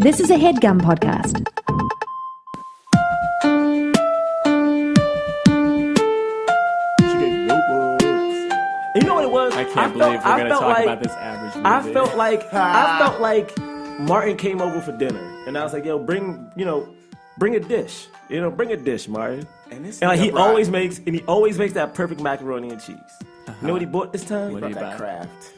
This is a HeadGum podcast. You know what it was? I can't believe we're going to talk about this average movie. I felt like Martin came over for dinner, and I was like, "Yo, bring a dish. Bring a dish, Martin." And like he always makes that perfect macaroni and cheese. You know what he bought this time? What did he buy? Kraft.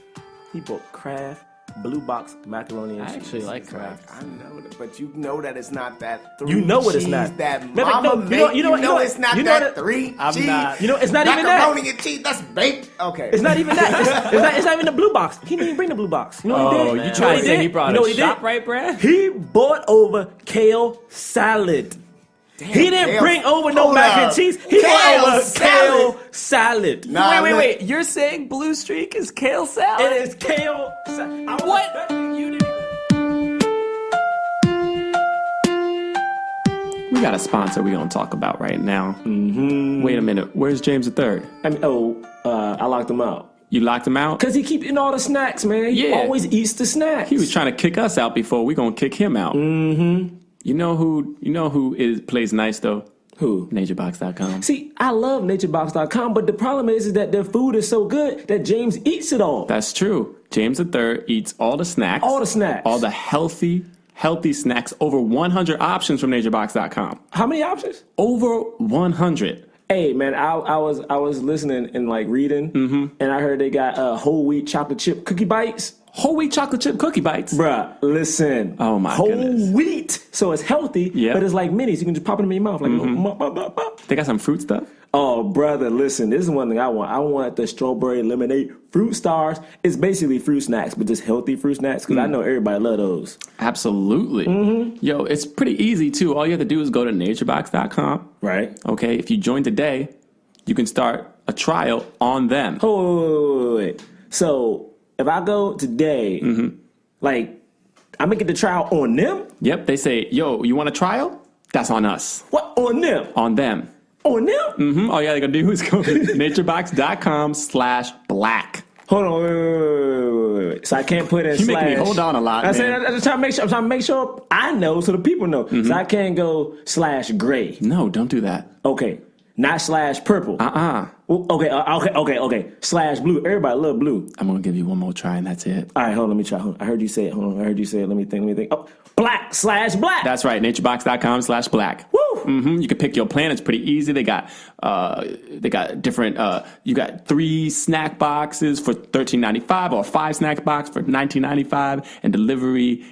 He bought Kraft Blue Box macaroni and cheese. I actually like Kraft. I know that, but you know that it's not that three. You know what it's cheese not. That Man, like, mama no, make. you know it's not that three I'm cheese. not. It's not even that. Macaroni and cheese. That's baked. Okay. It's not even that. It's not even the blue box. He didn't even bring the blue box. You know what he did? You trying to say he brought a ShopRite brand? He bought over kale salad. Damn, He didn't bring over no mac and cheese. He brought over kale salad. Nah, Wait. You're saying Blue Streak is kale salad? It is kale salad. What? We got a sponsor we're going to talk about right now. Mm-hmm. Wait a minute. Where's James III? I locked him out. You locked him out? Because he keep eating all the snacks, man. He always eats the snacks. He was trying to kick us out before. We're going to kick him out. Mm-hmm. You know who plays nice, though? Who? NatureBox.com. See, I love NatureBox.com, but the problem is that their food is so good that James eats it all. That's true. James III eats all the snacks. All the snacks. All the healthy snacks. Over 100 options from NatureBox.com. How many options? Over 100. Hey, man, I was listening and like reading, and I heard they got whole wheat chocolate chip cookie bites. Whole wheat chocolate chip cookie bites. Bruh, listen. Oh, my whole goodness. wheat. So it's healthy, but it's like minis. You can just pop them in your mouth. Like, They got some fruit stuff? Oh, brother, listen. This is one thing I want. I want the strawberry lemonade fruit stars. It's basically fruit snacks, but just healthy fruit snacks, because I know everybody love those. Absolutely. Yo, it's pretty easy, too. All you have to do is go to naturebox.com. Right. Okay, if you join today, you can start a trial on them. Wait. So if I go today, like, I'm going to get the trial on them? Yep, they say, yo, you want a trial? That's on us. What? On them? On them. On them? All you gotta do is go to naturebox.com/black. Hold on, wait. So I can't put in You slash. make me hold on a lot, man. I'm just trying to make sure I know so the people know. So I can't go /gray. No, don't do that. Okay. Not /purple. Okay. /blue. Everybody love blue. I'm gonna give you one more try and that's it. All right, hold on, let me try. Hold on. I heard you say it. Hold on. I heard you say it. Let me think. Oh, black /black. That's right, naturebox.com/black. Woo! You can pick your plan. It's pretty easy. They got different. You got 3 snack boxes for $13.95 or 5 snack box for $19.95, and delivery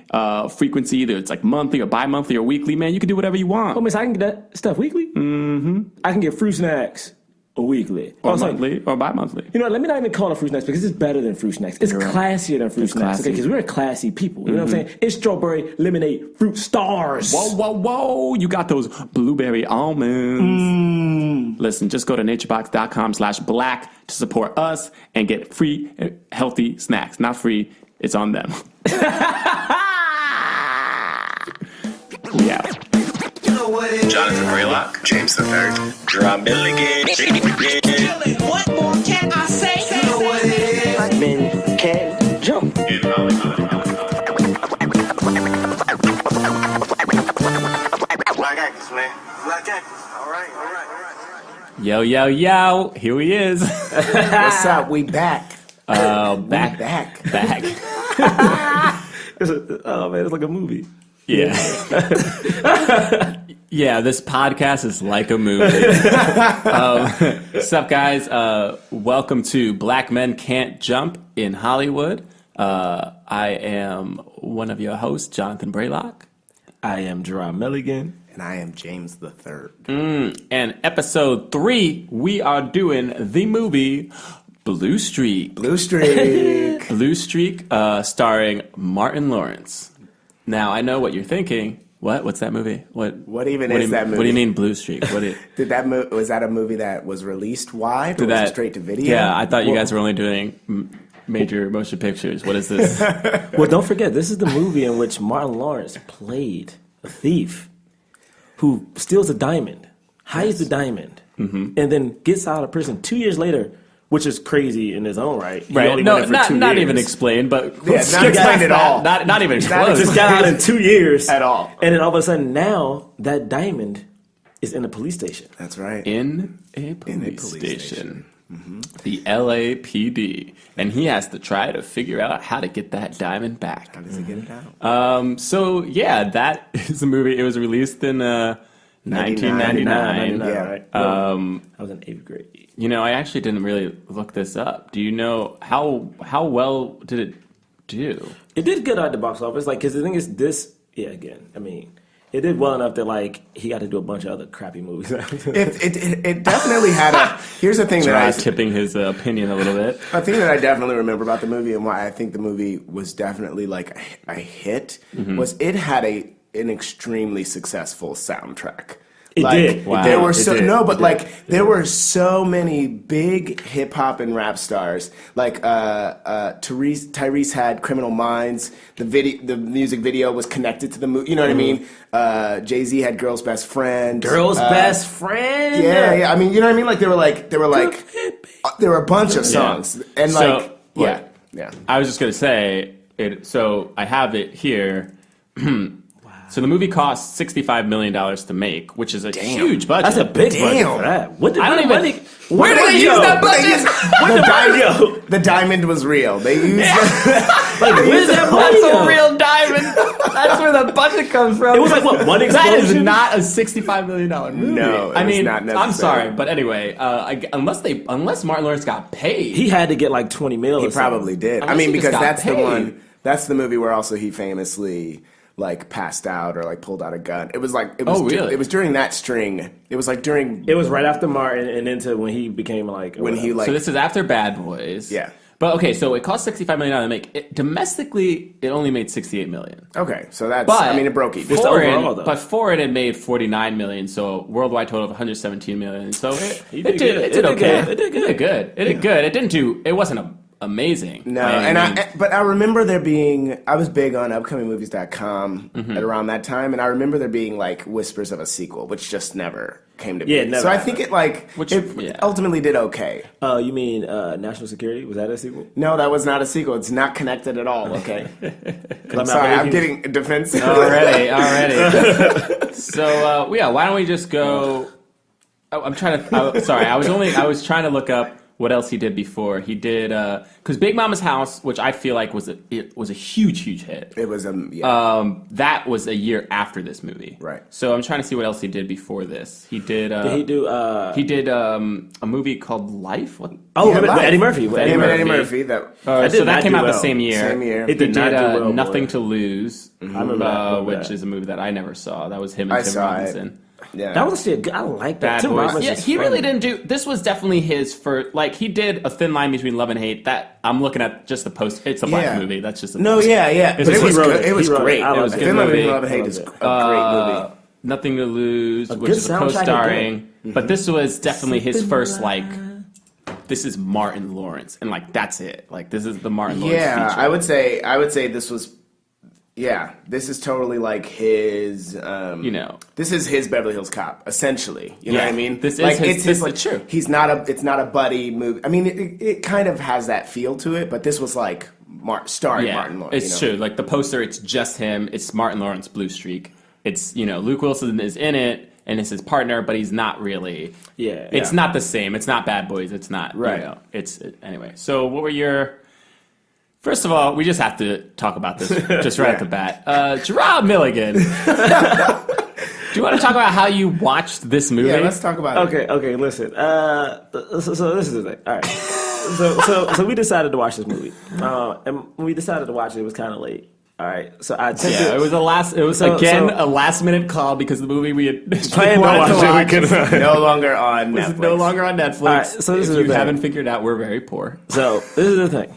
frequency either it's like monthly or bi-monthly or weekly. Man, you can do whatever you want. Oh, miss, I can get that stuff weekly. I can get fruit snacks weekly Or monthly or bi-monthly. You know what, let me not even call it fruit snacks because it's better than fruit snacks. It's classier than fruit snacks. Okay, because we're classy people. You know what I'm saying? It's strawberry lemonade fruit stars. Whoa. You got those blueberry almonds. Listen, just go to naturebox.com/black to support us and get free healthy snacks. Not free, it's on them. Yeah. Jonathan Braylock, James III, Jerah Milligan. What more can I say? You know what it is. Men can't jump. In Hollywood. Black actors, man. Black actors. All right. Yo. Here he is. What's up? We back. Back. Oh, man, it's like a movie. Yeah. Yeah, this podcast is like a movie. What's up, guys? Welcome to Black Men Can't Jump in Hollywood. I am one of your hosts, Jonathan Braylock. I am Jerah Milligan. And I am James III. And episode 3, we are doing the movie Blue Streak. Blue Streak. Blue Streak, starring Martin Lawrence. Now, I know what you're thinking. What's that movie? What even is that movie? What do you mean Blue Streak? Was that a movie that was released wide or was it straight to video? Yeah, I thought you guys were only doing major motion pictures. What is this? Well, don't forget, this is the movie in which Martin Lawrence played a thief who steals a diamond, hides the diamond, and then gets out of prison 2 years later which is crazy in his own right. He Right. only No, won it for 2 not years. even explained, but Yeah, not skip explained past at all. that. Not even It close. just got out in 2 years At all. and then all of a sudden now that diamond is in a police station. That's right. in a police police station. The LAPD, and he has to try to figure out how to get that diamond back. How does he get it out? So yeah, that is a movie. It was released in 1999. Yeah. Right? I was in 8th grade. You know, I actually didn't really look this up. Do you know how well did it do? It did good at the box office, like, because the thing is, this, yeah, again, I mean, it did well enough that, like, he got to do a bunch of other crappy movies. It definitely had a. Here's the thing that Jerah I tipping his opinion a little bit. A thing that I definitely remember about the movie and why I think the movie was definitely like a hit was it had an extremely successable soundtrack. It did. Wow. There were It so did. no, but It like did. there were so many big hip hop and rap stars. Like Tyrese had Criminal Minds. The music video was connected to the movie. You know what I mean? Jay-Z had Girl's Best Friend. Girl's Best Friend. Yeah. I mean, you know what I mean? Like there were a bunch of songs and So, like yeah. what? Yeah. I was just gonna say it. So I have it here. So the movie cost $65 million to make, which is a huge budget. That's a big budget Damn. for that. What did I don't the even- money? Where did they use that budget? The diamond was real. They used Like, where's that money? That's a go? real diamond. That's where the budget comes from. It was like, what, one That is explosion? not a $65 million movie. No, it I was mean, not I'm necessary. sorry, but anyway, unless Martin Lawrence got paid, He had to get like 20 mil. He or something. probably did. I Unless mean, he just because got that's the paid. one. That's the movie where also he famously like passed out or like pulled out a gun. It was like it was. Oh, really? It was during that string. It was like during It was right after Martin and into when he became like when he like so this is after Bad Boys. Yeah. But okay, so it cost $65 million to make. Domestically, it only made $68 million. okay. So that's But I mean it broke even. Just foreign, overall, though. but foreign it made $49 million, so worldwide total of $117 million. So it did did good. it It did did okay. good. It did good. It did good. It did good. It didn't do. It wasn't amazing. No, by any and means. but I remember there being. I was big on upcomingmovies.com at around that time, and I remember there being like whispers of a sequel, which just never came to be. Yeah, never so I happened. think it like ultimately did okay. You mean National Security? Was that a sequel? No, that was not a sequel. It's not connected at all. Okay, I'm not sorry. I'm making- getting defensive. already. So yeah, why don't we just go? I'm trying to. Sorry, I was trying to look up what else he did before. He did because Big Mama's House, which I feel like was a huge hit. It was That was a year after this movie, Right. So I'm trying to see what else he did before this. He did. Did he do? He did a movie called Life. What? Oh, Yeah, with Life. Eddie Murphy. With Him and Eddie Murphy. Murphy. That That So did that not came do out the well. same year. Same year. It did not do well, boy. Nothing to Lose, I remember that. which is a movie that I never saw. That was him and I Tim saw Robinson. it. Yeah, That was actually a good. I like that. Bad Tim Boys. Robbins Yeah, is he really funny. didn't do. This was definitely his first. Like he did a thin line between love and hate. That I'm looking at just the post. It's a black Yeah. movie. That's just a no, yeah. It's But just it was he wrote good. it. It was He wrote it. great. I loved It was a it. good Finland movie. in Love and Hate is a great movie. Nothing to Lose, which good is a soundtrack co-starring. again. But this was definitely his first like. This is Martin Lawrence, and like that's it. Like this is the Martin Lawrence Yeah, feature. I would say this was. Yeah, this is totally like his. This is his Beverly Hills Cop, essentially. You know Yeah, what I mean? this is like, his- it's it's true. He's not a. It's not a buddy movie. I mean, it kind of has that feel to it, but this was like starring Yeah, Martin Lawrence. it's true. Like the poster, it's just him. It's Martin Lawrence Blue Streak. It's Luke Wilson is in it and it's his partner, but he's not really. Yeah. It's not the same. It's not Bad Boys. It's not Right. Anyway. So what were your? First of all, we just have to talk about this just right at the bat. Jerah Milligan. Do you want to talk about how you watched this movie? Yeah, let's talk about it. Okay, listen. So this is the thing. All right. So we decided to watch this movie. And when we decided to watch it, it was kind of late. All right. So I attempted. Yeah, it was a last minute call because the movie we had Planned to wanted to watch it, we watch couldn't. No longer on is Netflix. no longer on Netflix. All right, so this if is you the thing. haven't figured out, we're very poor. So this is the thing.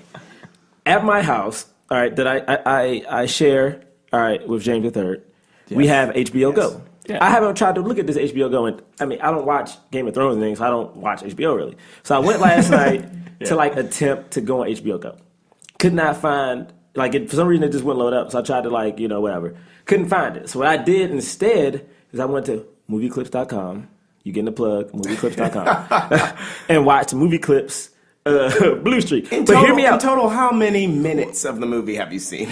At my house, all right, that I share, all right, with James III, we have HBO Go. Yeah. I haven't tried to look at this HBO Go, and I mean, I don't watch Game of Thrones and things, so I don't watch HBO really. So I went last night to like attempt to go on HBO Go. Could not find, for some reason it just wouldn't load up, so I tried to whatever. Couldn't find it. So what I did instead is I went to movieclips.com. You getting the plug, movieclips.com, and watched movie clips Blue Streak. In But total, hear me in out. total, how many minutes of the movie have you seen?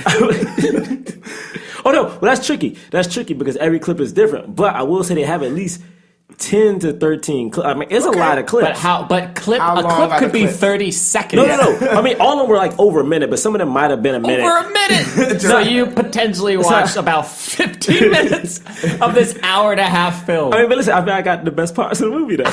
Oh no, well that's tricky. That's tricky because every clip is different. But I will say they have at least 10 to 13 clips. I mean, it's a lot of clips. But How a clip long are could the be clips? 30 seconds. No. I mean, all of them were like over a minute, but some of them might have been a minute. Over a minute. So you potentially watched about 15 minutes of this hour and a half film. I mean, but listen, I think I got the best parts of the movie though.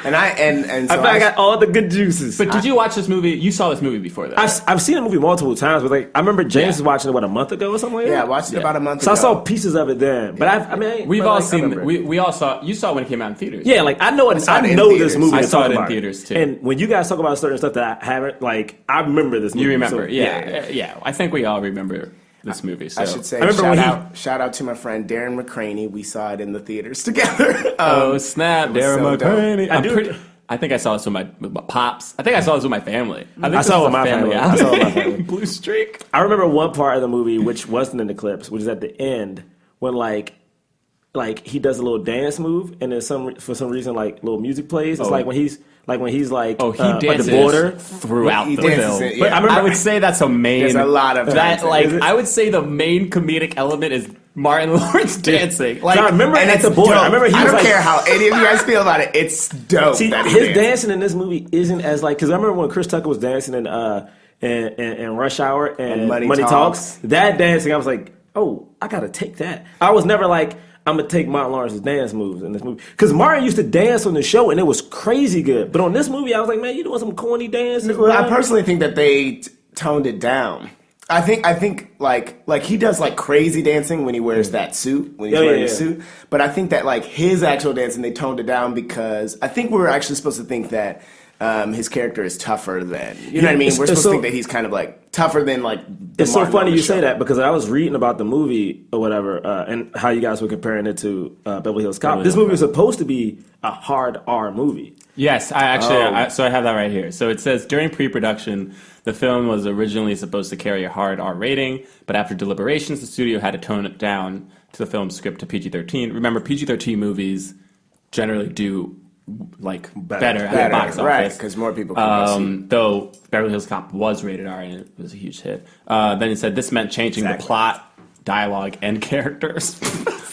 And I I think I got all the good juices. But did you watch this movie? You saw this movie before that. I've seen the movie multiple times, but like I remember James was watching it a month ago or something like that. Yeah, I watched it about a month So ago. I saw pieces of it then, but I mean, We've but, all like, I seen. remember. We all saw. You saw it when it came out in theaters. Yeah, like I know it. saw it I in know this theaters. movie. I to saw talk it in about. theaters, too. And when you guys talk about certain stuff that I haven't, like I remember this movie. You remember? So, Yeah. I think we all remember this movie. So. I should say, I remember shout out to my friend Darren McCraney. We saw it in the theaters together. Oh snap, it was Darren so dope. McCraney. I think I saw this with my pops. I think I saw this with my family. I saw it with my family. I saw it with my family. Blue Streak. I remember one part of the movie which wasn't in the clips, which is at the end when like he does a little dance move, and then for some reason like little music plays. It's like when he's like Oh, he by dances the border. throughout He the dances film. it, But yeah. I would say that's a main. There's a lot of that. dancing. Like Is it? I would say the main comedic element is Martin Lawrence dancing. Like I remember And at it's the border. dope. I remember he I was don't like, care how any of you guys feel about it. It's dope. see, that he his dances. dancing in this movie isn't as like because I remember when Chris Tucker was dancing in Rush Hour and Money Talks. Talks. That dancing, I was like, oh, I gotta take that. I was never like, I'm gonna take Martin Lawrence's dance moves in this movie because Martin used to dance on the show and it was crazy good. But on this movie, I was like, man, you doing some corny dances? Well, I bro? personally think that they toned it down. I think like he does like crazy dancing when he wears that suit, when he's wearing a suit. But I think that like his actual dancing, they toned it down because I think we were actually supposed to think that his character is tougher than, you know what I mean? it's- We're it's supposed to so- think that he's kind of like tougher than like the It's so Martin funny you Lawrence say show. that because I was reading about the movie or whatever, and how you guys were comparing it to Beverly Hills Cop. This movie was supposed to be a hard R movie. Yes, I actually. So I have that right here. So it says during pre-production, the film was originally supposed to carry a hard R rating, but after deliberations, the studio had to tone it down to the film's script to PG-13. Remember, PG-13 movies generally do like better at the box office, right? Because more people can go see. Though Beverly Hills Cop was rated R and it was a huge hit. Then it said this meant changing the plot, dialogue, and characters.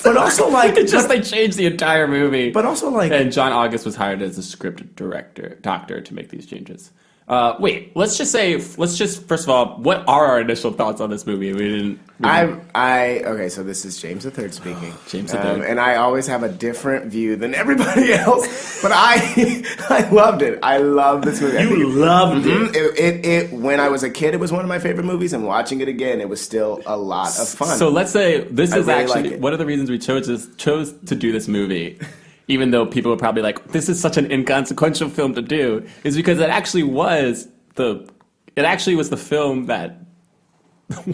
But also like they changed the entire movie. But also like And John August was hired as a script doctor to make these changes. Wait, let's just first of all, what are our initial thoughts on this movie? Okay, so this is James III speaking. James III. And I always have a different view than everybody else, but I loved it. I love this movie. You loved it. It when I was a kid, it was one of my favorite movies, and watching it again, it was still a lot of fun. So let's say this is really actually like it. one of the reasons we chose to do this movie. Even though people were probably like, "This is such an inconsequential film to do," is because it actually was the film that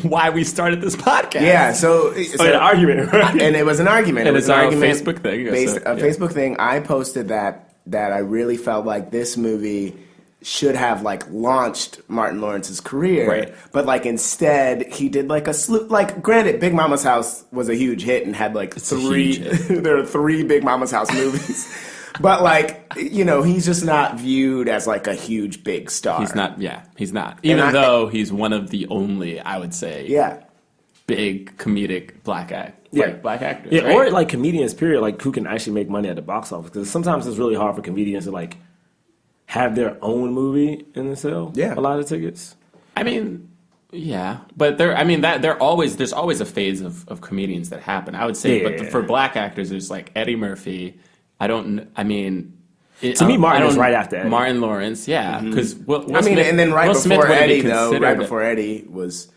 why we started this podcast. Yeah, so an argument, right? and it was an argument. And It was it's an a argument Facebook thing, based, so, a yeah. Facebook thing. I posted that I really felt like this movie should have like launched Martin Lawrence's career, Right. But like instead he did like a slew. Like, granted, Big Mama's House was a huge hit and had like a three. huge hit. There are 3 Big Mama's House movies, but like he's just not viewed as like a huge big star. He's not. Yeah, he's not. Even though he's one of the only, I would say, Yeah. big comedic black actors. Yeah, right? or like comedians, period, like who can actually make money at the box office. Because sometimes it's really hard for comedians to like have their own movie and then sell Yeah. a lot of tickets. I mean, yeah, but there's always a phase of comedians that happen. I would say, Yeah. but for black actors, there's like Eddie Murphy. To me, Martin was right after Eddie. Martin Lawrence, yeah, because and then right Will Smith before wouldn't be Eddie, though, considered right a- before Eddie was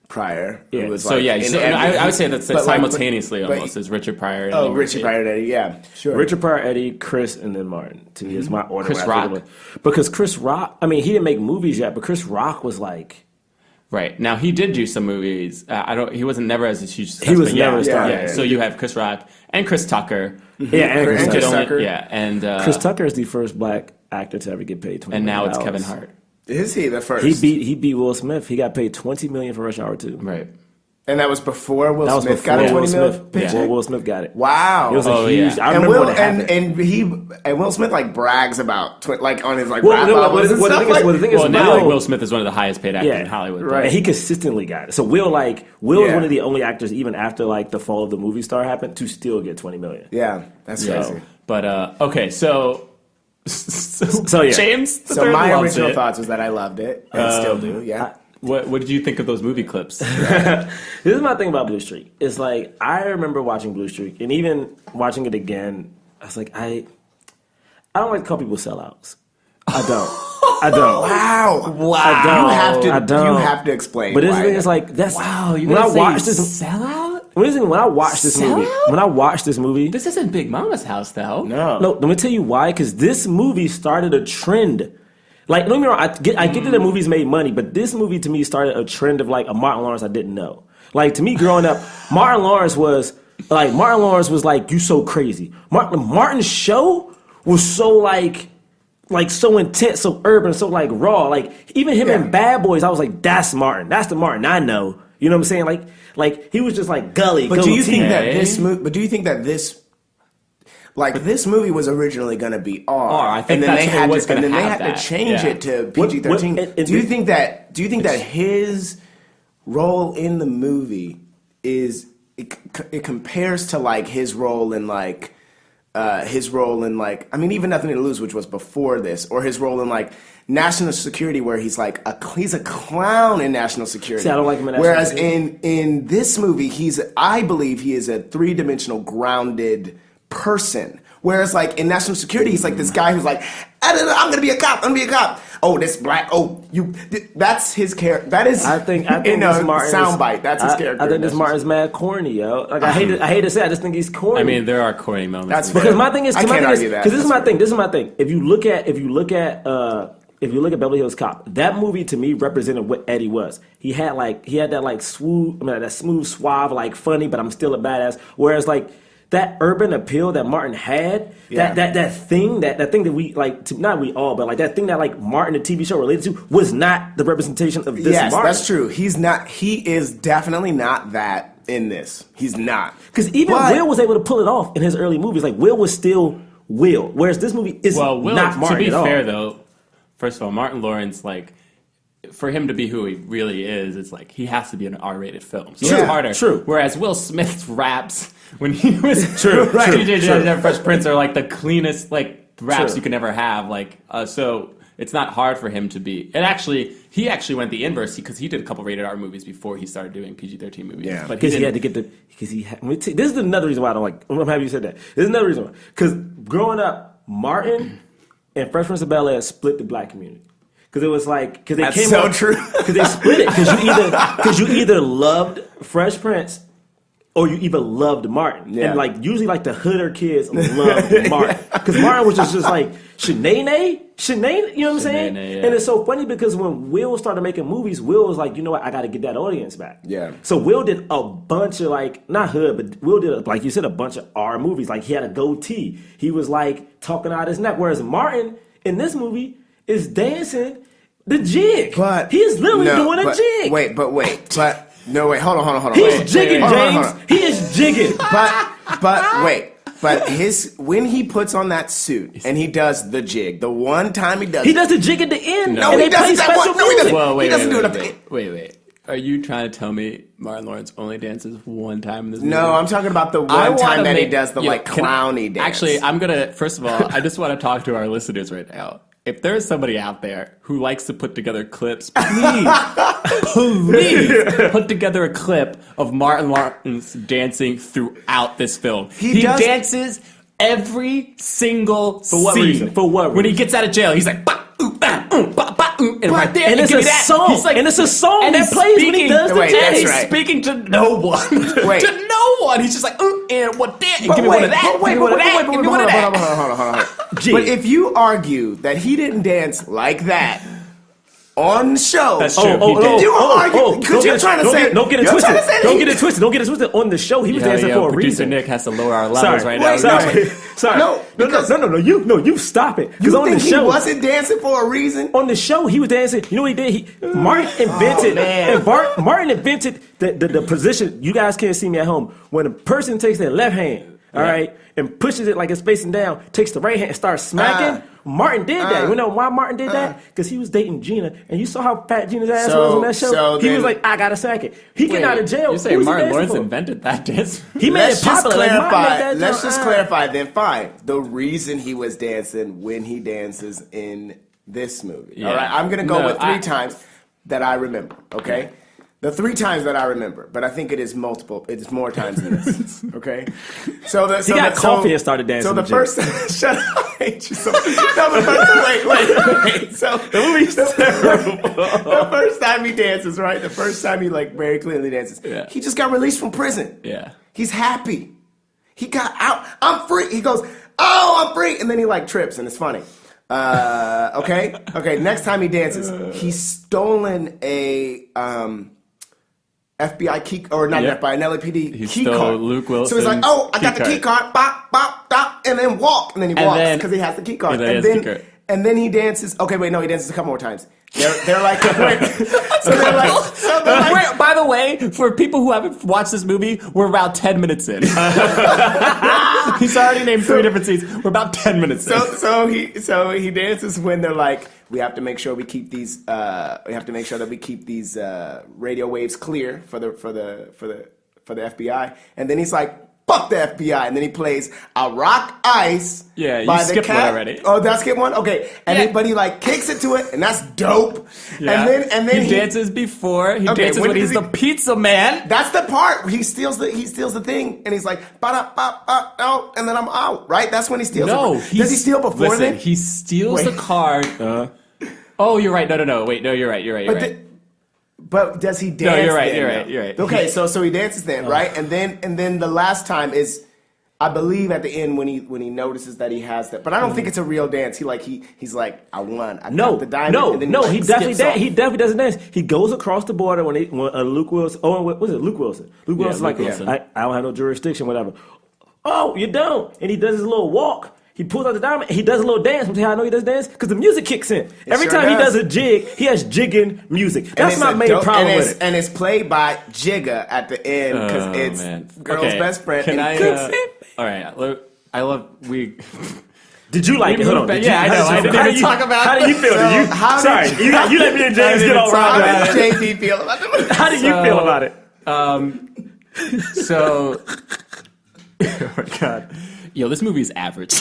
Pryor. Yeah. It was So like yeah, in so every- I would say that's but like- simultaneously but- almost as Richard Pryor. And Oh, Eddie Richard Murphy. Pryor and Eddie, yeah, sure. Richard Pryor, Eddie, Chris, and then Martin. To me, is my order. Chris when I think Rock. of it. Because Chris Rock, I mean, he didn't make movies yet, but Chris Rock was like, Right now, he did do some movies. He wasn't never as a huge. Success, He was but never a yeah, star. Yeah. So you have Chris Rock and Chris Tucker. yeah, and Chris And Tucker. Chris Tucker. Yeah, and Chris Tucker is the first black actor to ever get paid $20 and now million. it's Kevin Hart. Is he the first? He beat Will Smith. He got paid $20 million for Rush Hour 2. Right. And that was before Will That was Smith before got a Will 20 mil Smith. paycheck? Before Will Smith got it. Wow. It was a huge. I and remember Will when it happened. and Will Smith like brags about like on his like Well, rap no, albums and stuff like. the thing is, now Will, Will Smith is one of the highest paid actors in Hollywood. right. And he consistently got it. So Will is one of the only actors, even after like the fall of the movie star happened, to still get $20 million. Yeah, that's crazy. But okay, so yeah. James. the So third my loves original it. thoughts was that I loved it and still do. Yeah. What did you think of those movie clips? This is my thing about Blue Streak. It's like I remember watching Blue Streak, and even watching it again, I was like, I don't like to call people sellouts. I don't. Wow. I don't. You have to explain. But this why. thing is like that's You when I gonna say watched this. sellout? When I watched this movie, This isn't Big Mama's house, though. no, let me tell you why. Because this movie started a trend. Like, don't get me wrong, I get that the movies made money, but this movie to me started a trend of like a Martin Lawrence I didn't know. Like, to me growing up, Martin Lawrence was like, you so crazy. Martin's show was so like so intense, so urban, so like raw. Like even him in Bad Boys, I was like, that's Martin. That's the Martin I know. You know what I'm saying? Like he was just like gully. But do you think that goatee. this movie? But do you think that this movie was originally going to be R? I think and then that's they what had it was to, and gonna then they have had that. to change Yeah. it to PG-13. Do you think that his role in the movie is it compares to like his role in like I mean even Nothing to Lose, which was before this, or his role in like National Security, where he's like he's a clown in National Security. See, I don't like him in National Whereas Security. in this movie, I believe he is a three-dimensional grounded person. Whereas like in National Security, he's like this guy who's like, I'm gonna be a cop. I'm gonna be a cop. Oh, this black. Oh, that's his character. That is. I think in this a Martin soundbite. That's his character. I think this Martin's mad corny, yo. Like I hate to say, I just think he's corny. I mean, there are corny moments. That's because fair. my thing is, I can't argue that. because this is my That's thing. This is my thing. If you look at Beverly Hills Cop, that movie to me represented what Eddie was. He had that like that smooth, suave, like funny, but I'm still a badass. Whereas like that urban appeal that Martin had, that thing that we like, not we all, but like that thing that like Martin the TV show related to was not the representation of this Yes, Martin. that's true. He's not. He is definitely not that in this. He's not. Because even Will was able to pull it off in his early movies. Like Will was still Will, whereas this movie is Will, not Martin to be at all. fair, though, first of all, Martin Lawrence, like, for him to be who he really is, it's like he has to be an R-rated film. So True, it's harder. true. Whereas Will Smith's raps when he was right, TJ Fresh Prince are like the cleanest like raps True. you can ever have. Like so, it's not hard for him to be. And he actually went the inverse because he did a couple rated R movies before he started doing PG-13 movies. Yeah. But Because he didn't- had to get the. Because he had. This is another reason why I don't like. I'm happy you said that. This is another reason why. Because growing up, Martin and Fresh Prince of Bel-Air split the black community. Because it was like. Because they That's came so up, true. Because they split it. Because you either loved Fresh Prince or you either loved Martin. Yeah. And like usually like the hooder kids loved Martin. Because Martin was just like Shanae, you know what I'm saying? Shanae, yeah. And it's so funny because when Will started making movies, Will was like, you know what, I got to get that audience back. Yeah. So Will did a bunch of like, not hood, but Will did, like you said, a bunch of R movies. Like he had a goatee. He was like talking out his neck. Whereas Martin in this movie is dancing the jig. But he is literally doing a jig. Wait. Hold on. He's jigging, Hold on, James. hold on. He is jigging. But wait. But when he puts on that suit and he does the jig, the one time he does He does the jig at the end. No, and he they play doesn't. special No, he music. doesn't. Whoa, He doesn't do it at the end. Wait. Are you trying to tell me Martin Lawrence only dances one time in this movie? No, I'm talking about the I one time wanna that he make- does the yeah, like can I- clowny dance. Actually, I'm gonna. First of all, I just want to talk to our listeners right now. If there is somebody out there who likes to put together clips, please put together a clip of Martin Lawrence dancing throughout this film. He does- dances every single For what scene. reason? For what When he reason? gets out of jail, he's like, "Ba, ooh, ba, ba, ba, ooh," and right there, and he it's give a me that. song. He's like, And it's a song and that he's plays when he speaking- does the Wait, jig. that's He's right. speaking to no one. Wait. To no one. He's just like, and what that? And But give me one of that. but wait, Give me one of that. but Give me one of that. hold on. But if you argue that he didn't dance like that, on the show. That's true. You argue because you're trying to say. Don't get it you're twisted. trying to say Don't get it twisted. Don't get it twisted. On the show, he was dancing for a Producer reason. Nick has to lower our levels right now. Sorry. No. You stop it. Because You on think the show, he wasn't dancing for a reason? on the show, he was dancing. You know what he did? Martin invented. Martin invented the position. You guys can't see me at home. When a person takes their left hand, all right, and pushes it like it's facing down, takes the right hand and starts smacking. Martin did that. You know why Martin did that? Because he was dating Gina, and you saw how fat Gina's ass was on that show. He was like, I gotta sack it. He get out of jail. You say Martin Lawrence invented that dance? He made it popular. Let's just clarify. Then fine. The reason he was dancing when he dances in this movie. Yeah. All right. I'm gonna go with 3 times that I remember. Okay. Yeah. The 3 times that I remember, but I think it is multiple. It's more times than this. Okay. He got coffee and started dancing. So the first, shut up. I hate you so. No, the first, wait. So the movie's terrible. The first time he dances, right? The first time he like very clearly dances. Yeah. He just got released from prison. Yeah. He's happy. He got out. I'm free. He goes, oh, I'm free, and then he like trips, and it's funny. Okay. Next time he dances, he's stolen a FBI key, or not FBI, an LAPD key card. Luke Wilson's so he's like, oh, I got the key card, bop, bop, bop, and then walk. And then he walks because he has the key card. And then he dances. Okay, wait, no, he dances a couple more times. They're like, wait. By the way, for people who haven't watched this movie, we're about 10 minutes in. He's already named 3 different scenes. We're about 10 minutes in. So he dances when they're like, we have to make sure we keep these. We have to make sure that we keep these radio waves clear for the FBI. And then he's like, fuck the FBI, and then he plays "I Rock Ice." Yeah, you by skipped one already. Oh, did I skip one? Okay, but he like kicks it to it, and that's dope. Yeah. And then he dances before. He dances when he's the pizza man. That's the part. He steals the thing, and he's like, "Ba-da-ba-ba-oh," and then I'm out. Right? That's when he steals. No, does he steal before then? He steals the card. Oh, you're right. No. Wait, no, you're right. But does he dance? No, you're right. Then, You're right. Okay, so he dances then, right? And then the last time is, I believe, at the end when he notices that he has that. But I don't think it's a real dance. He's like, I won. I got the diamond. He definitely doesn't dance. He goes across the border when Luke Wilson. Oh, was it Luke Wilson? Luke Wilson's like, I don't have no jurisdiction, whatever. Oh, you don't. And he does his little walk. He pulls out the diamond, and he does a little dance. See how I know he does dance? Because the music kicks in. Every time he does a jig, he has jigging music. That's my main problem with it. And it's played by Jigga at the end, because it's girl's best friend. Can all right, I love, Did you like it? Hold on. Yeah, I know. I didn't even talk about it. How do you feel? Sorry, you let me and James get all wrong. How did JP feel about it? How do you feel about it? Oh my God. Yo, this movie is average.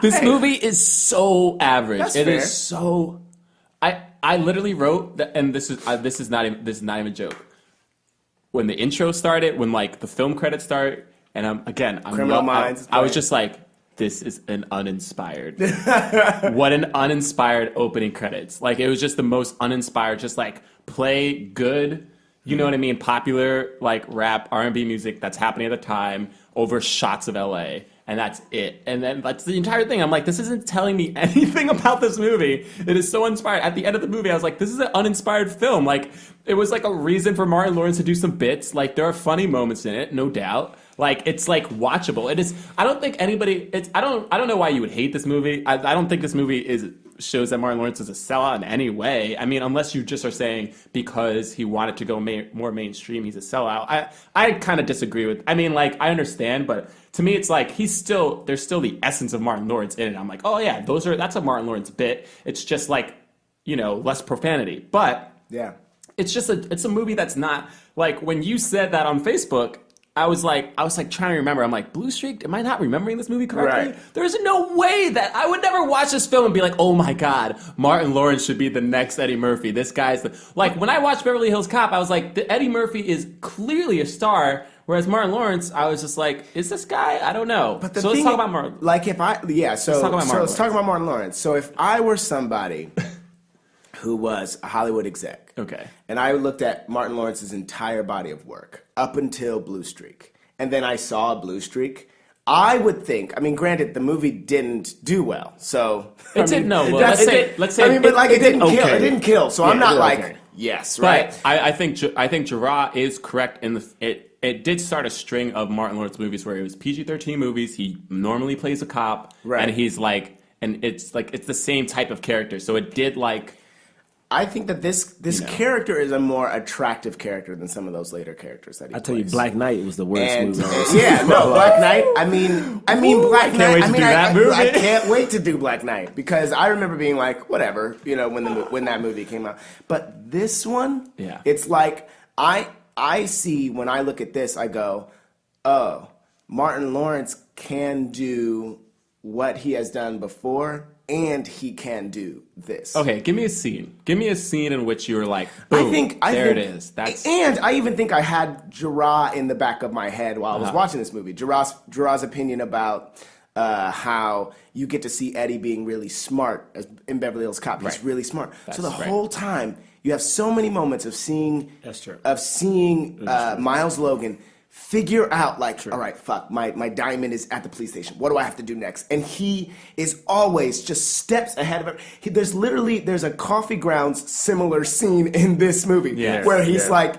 This movie is so average. That's fair. Is so. I literally wrote that, and this is not even a joke. When the intro started, when like the film credits start, and I'm Criminal Minds. I was just like, this is an uninspired. What an uninspired opening credits. Like it was just the most uninspired. Just like play good. You know what I mean? Popular like rap, R&B music that's happening at the time over shots of LA, and that's it. And then that's the entire thing. I'm like, this isn't telling me anything about this movie. It is so uninspired. At the end of the movie, I was like, this is an uninspired film. Like it was like a reason for Martin Lawrence to do some bits. Like there are funny moments in it, no doubt. Like it's like watchable. It is. I don't think anybody. I don't know why you would hate this movie. I don't think this movie shows that Martin Lawrence is a sellout in any way. I mean, unless you just are saying because he wanted to go more mainstream, he's a sellout. I kind of disagree with. I mean, like I understand, but to me, it's like there's still the essence of Martin Lawrence in it. I'm like, oh yeah, that's a Martin Lawrence bit. It's just like less profanity, but yeah, it's a movie that's not like when you said that on Facebook. I was like trying to remember. I'm like, Blue Streak? Am I not remembering this movie correctly? Right. There's no way that I would never watch this film and be like, oh my God, Martin Lawrence should be the next Eddie Murphy. This guy's like, when I watched Beverly Hills Cop, I was like, Eddie Murphy is clearly a star. Whereas Martin Lawrence, I was just like, is this guy? I don't know. But so let's talk about Martin. Let's talk about Martin Lawrence. So if I were somebody who was a Hollywood exec, okay, and I looked at Martin Lawrence's entire body of work up until Blue Streak, and then I saw Blue Streak, I would think. I mean, granted, the movie didn't do well, so It didn't. No, well, let's say. I mean, but like it didn't kill. okay. It didn't kill. So Yeah, I'm not it did like okay. yes, right. But I think Jerah is correct in it did start a string of Martin Lawrence movies where it was PG-13 movies. He normally plays a cop, Right. and he's like, and it's the same type of character. So it did like. I think that this know. character is a more attractive character than some of those later characters that he I tell you, plays. Black Knight was the worst And movie. I've ever seen. yeah, no, Black Knight. I mean, Black Knight. wait to do that movie. I can't wait to do Black Knight because I remember being like, whatever, when that movie came out. But this one, Yeah. it's like I see when I look at this, I go, oh, Martin Lawrence can do what he has done before, and he can do this. Okay, give me a scene. Give me a scene in which you were like, boom, I think it is. That's and I even think I had Jerah in the back of my head while I was watching this movie. Jerah's opinion about how you get to see Eddie being really smart in Beverly Hills Cop. He's Right. really smart. So the That's right. whole time you have so many moments of seeing That's true. Miles Logan figure out like, all right, fuck, my diamond is at the police station. What do I have to do next? And he is always just steps ahead of it. There's a Coffee Grounds similar scene in this movie Yes. where he's like,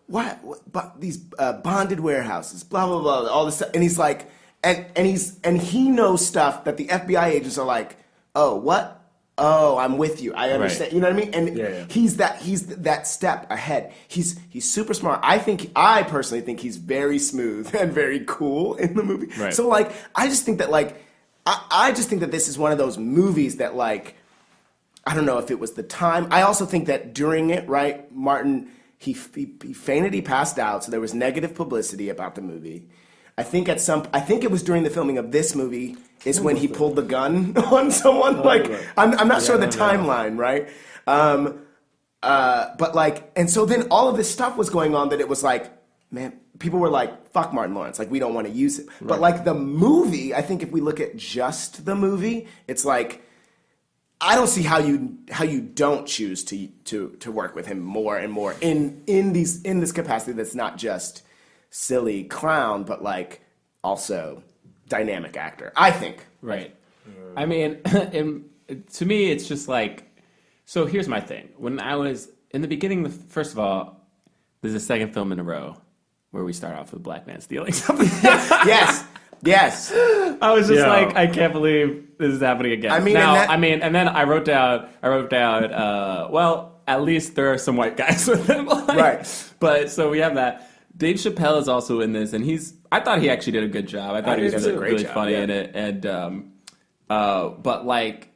what but these bonded warehouses, blah blah blah, all this stuff, and he's like, and he knows stuff that the FBI agents are like, oh, what? Oh, I'm with you. I understand. Right. You know what I mean? And Yeah. he's that step ahead. He's super smart. I personally think he's very smooth and very cool in the movie. Right. So like, I just think that like, I just think that this is one of those movies that like, I don't know if it was the time. I also think that during it, right, Martin, he fainted, he passed out, so there was negative publicity about the movie. I think it was during the filming of this movie is when he pulled the gun on someone. Like, I'm not sure the timeline, right? But like, and so then all of this stuff was going on that it was like, man, people were like, fuck Martin Lawrence, like we don't want to use it. But like the movie, I think if we look at just the movie, it's like, I don't see how you don't choose to work with him more and more in this capacity that's not just silly clown, but like also dynamic actor, I think. Right. I mean, to me, it's just like, so here's my thing. When I was in the beginning, first of all, there's a second film in a row where we start off with a black man stealing something. Yes. I was just Yeah. like, I can't believe this is happening again. I mean, and then I wrote down, well, at least there are some white guys with him. Like, Right. But so we have that. Dave Chappelle is also in this, and I thought he actually did a good job. I thought he did was too. Great really job, funny yeah. in it. And, but like,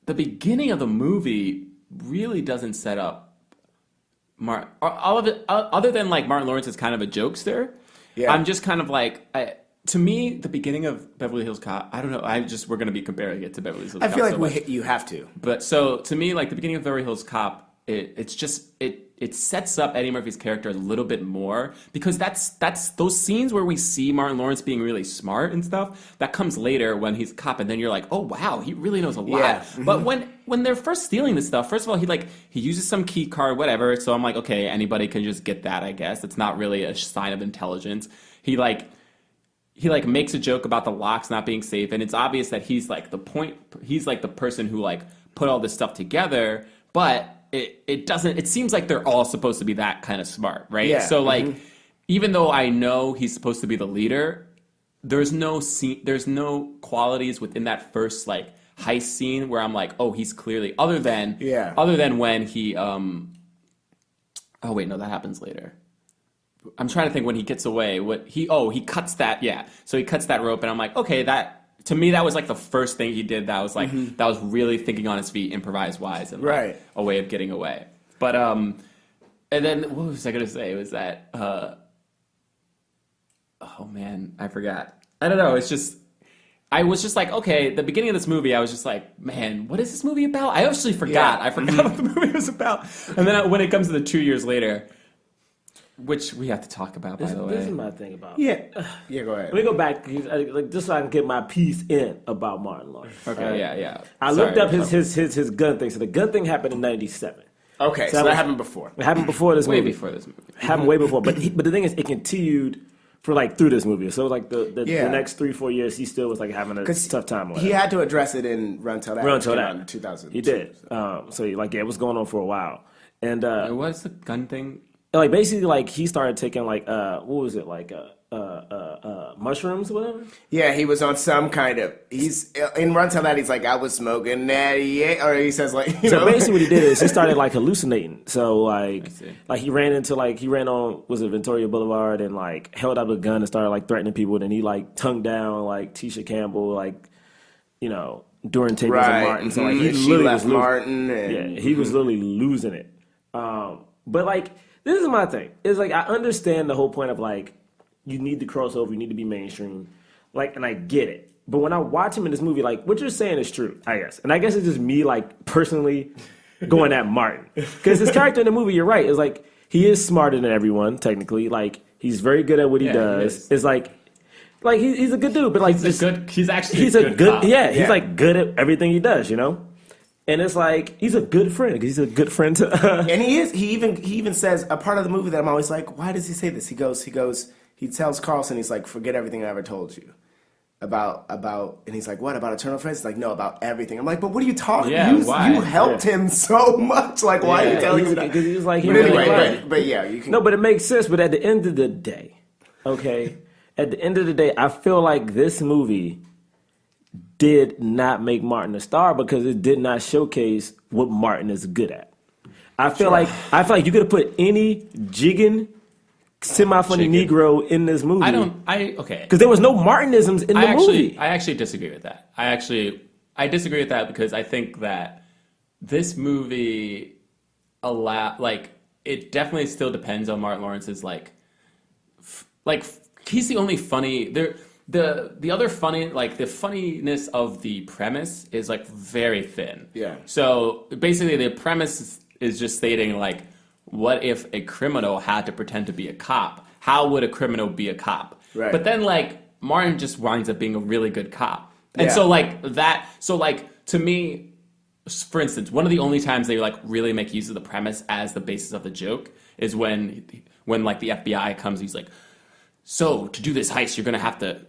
the beginning of the movie really doesn't set up all of it, other than like Martin Lawrence is kind of a jokester. Yeah. I'm just kind of like, to me, the beginning of Beverly Hills Cop, I don't know. We're going to be comparing it to Beverly Hills Cop. I feel like so much. you have to. But so to me, like the beginning of Beverly Hills Cop, it sets up Eddie Murphy's character a little bit more because that's those scenes where we see Martin Lawrence being really smart and stuff. That comes later when he's a cop, and then you're like, oh wow, he really knows a lot. Yeah. But when they're first stealing this stuff, first of all, he uses some key card, whatever. So I'm like, okay, anybody can just get that, I guess. It's not really a sign of intelligence. He makes a joke about the locks not being safe, and it's obvious that he's like the person who like put all this stuff together, but it seems like they're all supposed to be that kind of smart, right? Yeah. So like even though I know he's supposed to be the leader, there's no qualities within that first like heist scene where I'm like, oh, he's clearly other than when he oh wait, no, that happens later. I'm trying to think when he gets away. He cuts that. Yeah, so he cuts that rope, and I'm like, okay, that to me that was like the first thing he did. That was like that was really thinking on his feet, improvised wise, and like, Right. a way of getting away. But and then what was I gonna say? Was that oh man, I forgot. I don't know. It's just I was just like, okay, the beginning of this movie, I was just like, man, what is this movie about? I actually forgot. Yeah. I forgot what the movie was about. And then when it comes to the 2 years later. Which we have to talk about, by the way. This is my thing about Yeah, go ahead. Let me go back, like, just so I can get my piece in about Martin Lawrence. Okay, right? yeah. I looked up his gun thing. So the gun thing happened in '97. Okay, so that happened before. It happened before this way movie. before this movie. Happened way before. But the thing is, it continued for like through this movie. So like the Yeah. next 3-4 years, he still was like having a tough time. He had to address it in Run Till That. Run Till which came That. out in 2000. He did. So like yeah, it was going on for a while, and What's the gun thing? like basically like he started taking like what was it like mushrooms or whatever. Yeah, he was on some kind of. He's in Run Till That. He's like, I was smoking that, yeah, or he says like. So basically, what he did is he started like hallucinating. So see. like he ran on was it Victoria Boulevard and like held up a gun and started like threatening people. And then he like tongued down like Tisha Campbell like during tapings of Martin. So like he she literally left was losing. Martin. And, Yeah, he was literally losing it. But like this is my thing. It's like I understand the whole point of like you need to cross over, you need to be mainstream, like, and I get it. But when I watch him in this movie, like what you're saying is true, I guess. And I guess it's just me like personally going at Martin because his character in the movie, you're right, is like he is smarter than everyone technically. Like he's very good at what he does. It's like he's a good dude, but like He's actually he's a good cop. He's like good at everything he does, And it's like he's a good friend because he's a good friend to. And he is. He even says a part of the movie that I'm always like, why does he say this? He goes. He tells Carlson, he's like, forget everything I ever told you about, and he's like, what about Eternal Friends? He's like, no, about everything. I'm like, but what are you talking? Yeah, why? You helped him so much. Like, why are you telling me that? Because he was like, But anyway, but yeah, you can. No, but it makes sense. But at the end of the day, okay, at the end of the day, I feel like this movie did not make Martin a star because it did not showcase what Martin is good at. I feel like you could have put any jigging, semi-funny Negro in this movie. Okay. Because there was no Martinisms in the movie. I actually disagree with that. I disagree with that because I think that this movie it definitely still depends on Martin Lawrence's he's the only funny the other funny the funniness of the premise is like very thin. Yeah. So basically the premise is just stating like, what if a criminal had to pretend to be a cop? How would a criminal be a cop? Right. But then Martin just winds up being a really good cop. And Yeah. to me, for instance, one of the only times they really make use of the premise as the basis of the joke is when the FBI comes, he's like, so to do this heist, you're gonna have to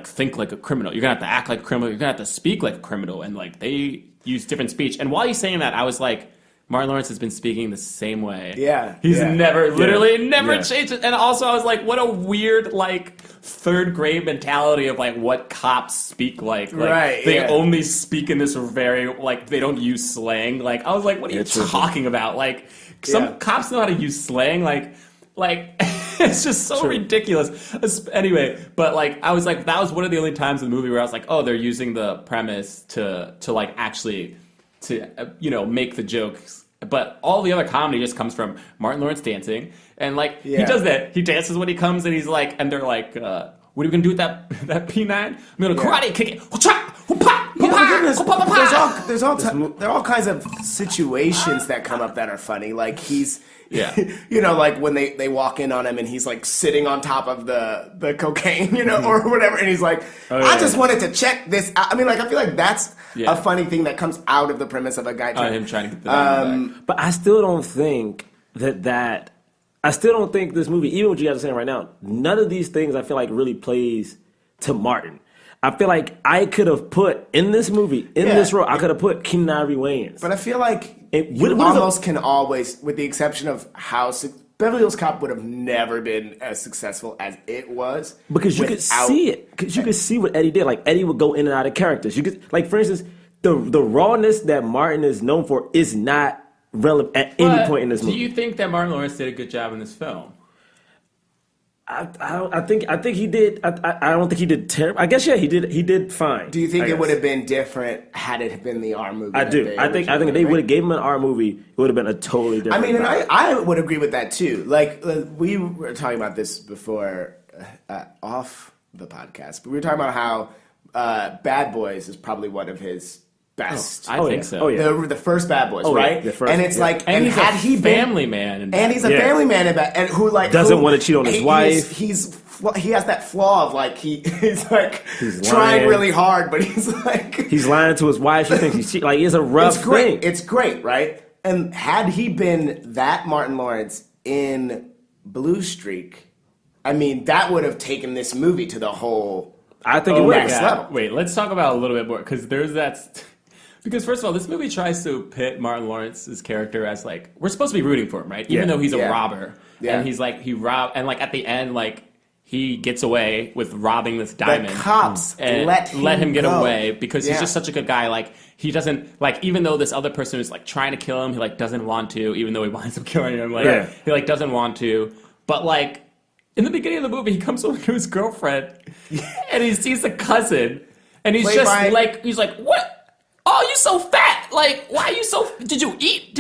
think like a criminal. You're gonna have to act like a criminal. You're gonna have to speak like a criminal. And they use different speech. And while he's saying that, I was like, Martin Lawrence has been speaking the same way. Yeah. He's never Yeah. changed it. And also I was like, what a weird, third grade mentality of what cops speak like. They only speak in this very, they don't use slang. I was like, what are you talking about? Some cops know how to use slang. It's just so ridiculous. Anyway, but I was like, that was one of the only times in the movie where I was like, oh, they're using the premise to actually make the jokes. But all the other comedy just comes from Martin Lawrence dancing. And he does that. He dances when he comes and he's like, and they're like, what are you going to do with that P9? I'm going to karate kick it. There are all kinds of situations that come up that are funny. He's, Yeah. When they walk in on him and he's sitting on top of the cocaine, or whatever, and he's like, I just wanted to check this out. I mean, I feel like that's a funny thing that comes out of the premise of a guy him trying to get the back. But I still don't think I still don't think this movie, even what you guys are saying right now, none of these things I feel like really plays to Martin. I feel like I could have put in this movie, this role, I could have put Keenan Ivory Wayans. But I feel like you almost can always, with the exception of how Beverly Hills Cop would have never been as successful as it was. Because you could see it. Because you could see what Eddie did. Eddie would go in and out of characters. You could, for instance, the rawness that Martin is known for is not relevant at any point in this movie. Do you think that Martin Lawrence did a good job in this film? I think he did. I don't think he did terrible. I guess he did. He did fine. Do you think it would have been different had it been the R movie? I do. I think if they would have gave him an R movie, it would have been a totally different. I mean, and I would agree with that too. We were talking about this before off the podcast, but we were talking about how Bad Boys is probably one of his best. I think so. Oh yeah, the first Bad Boys, right? The first, and it's and he's a family man, and he's a family man, and who doesn't want to cheat on his wife. He has that flaw of he's trying lying really hard, but he's lying to his wife. She thinks he's cheating. It's a rough thing. It's great, right? And had he been that Martin Lawrence in Blue Streak, I mean, that would have taken this movie to the whole. I think it would. next level. Wait, let's talk about it a little bit more because there's that. Because first of all, this movie tries to pit Martin Lawrence's character as like we're supposed to be rooting for him, right? Even though he's a robber, and he's like he robbed, and like at the end, like he gets away with robbing this diamond. The cops and let him get go. away because he's just such a good guy. Like he doesn't like even though this other person is like trying to kill him, he like doesn't want to, even though he winds up killing him. Like he like doesn't want to, but like in the beginning of the movie, he comes over to his girlfriend and he sees a cousin, and he's he's like what? Oh, you so fat! Like, why are you so? Did you eat?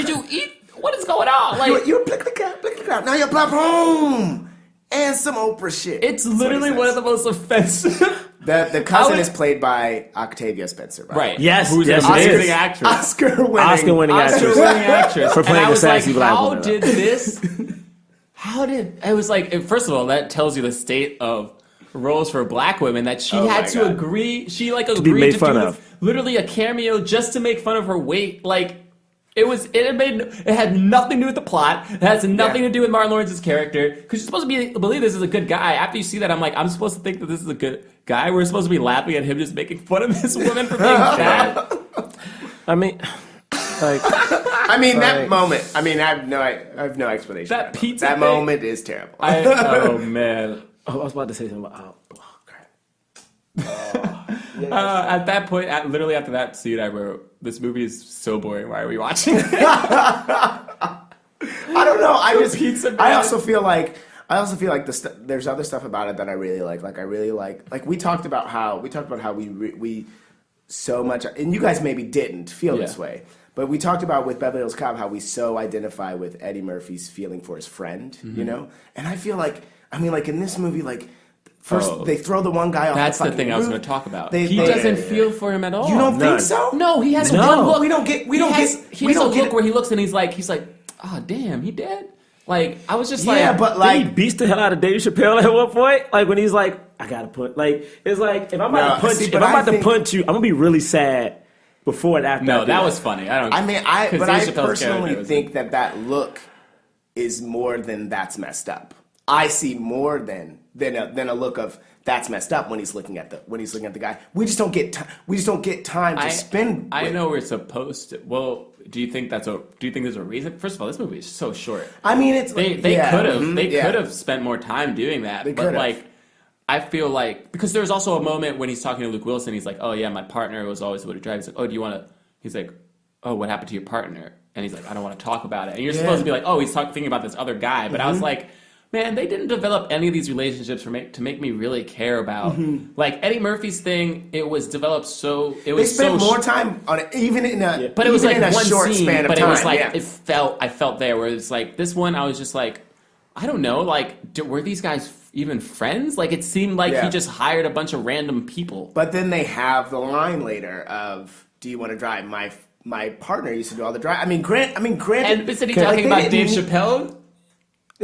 What is going on? Like, you're blick the crap. Now you're pop home and some Oprah shit. It's literally one of the most offensive. The cousin is played by Octavia Spencer, right? Yes, who's yes, an it is. Oscar-winning actress. Oscar-winning Oscar-winning actress For playing and I a was like, sassy black how woman. did this? How did it was like? First of all, that tells you the state of roles for black women that she had to agree. She like agreed be made to fun do of. literally a cameo just to make fun of her weight. Like it had nothing to do with the plot. It has nothing to do with Martin Lawrence's character because you're supposed to believe this is a good guy. After you see that, I'm like, I'm supposed to think that this is a good guy. We're supposed to be laughing at him just making fun of this woman for being fat. I mean, like, that moment. I mean, I have no explanation. That pizza That thing- moment is terrible. Oh man. I was about to say something about. Oh crap. At that point, literally after that scene, I wrote, "This movie is so boring. Why are we watching it?" I don't know. Pizza bread. I also feel like there's other stuff about it that I really like. Like I really like we talked about how we so much, and you guys maybe didn't feel this way, but we talked about with Beverly Hills Cop how we so identify with Eddie Murphy's feeling for his friend, you know. And I feel like in this movie, like first they throw the one guy off. That's the the fucking thing I was roof. going to talk about. They- He they- doesn't feel for him at all. You don't think so? No, he has No. one look. We don't get. He has a look where he looks and he's like, oh damn, he dead. Like I was just Yeah, like, but Did like he beats the hell out of Dave Chappelle at one point? Like when he's like, I gotta put it's like if I'm about to punch see, if but I'm I about to think- punch you, I'm gonna be really sad before and after. I no, do that was funny. I don't. I mean, 'cause but Dave I Chappelle's character personally was- think that look is more than that's messed up. I see more than a look of that's messed up when he's looking at the guy. We just don't get time to spend. I with. know we're supposed to. Well, do you think there's a reason? First of all, this movie is so short. I mean, it's They could have spent more time doing that. But could've. like, I feel like because there's also a moment when he's talking to Luke Wilson. He's like, "Oh yeah, my partner was always able to drive." He's like, "Oh, do you want to?" He's like, "Oh, what happened to your partner?" And he's like, "I don't want to talk about it." And you're supposed to be like, "Oh, he's thinking about this other guy." But I was like, man, they didn't develop any of these relationships to make me really care about. Like Eddie Murphy's thing, it was developed so it was They spent so more time on it, even in a but it was like in a one short scene, span of but time. it was like yeah. I felt there where it's like this one I was just like I don't know like were these guys even friends? Like it seemed like he just hired a bunch of random people. But then they have the line later of, "Do you want to drive?" My partner used to do all the drive. I mean, granted. And isn't he like, talking they about Dave didn't- Chappelle?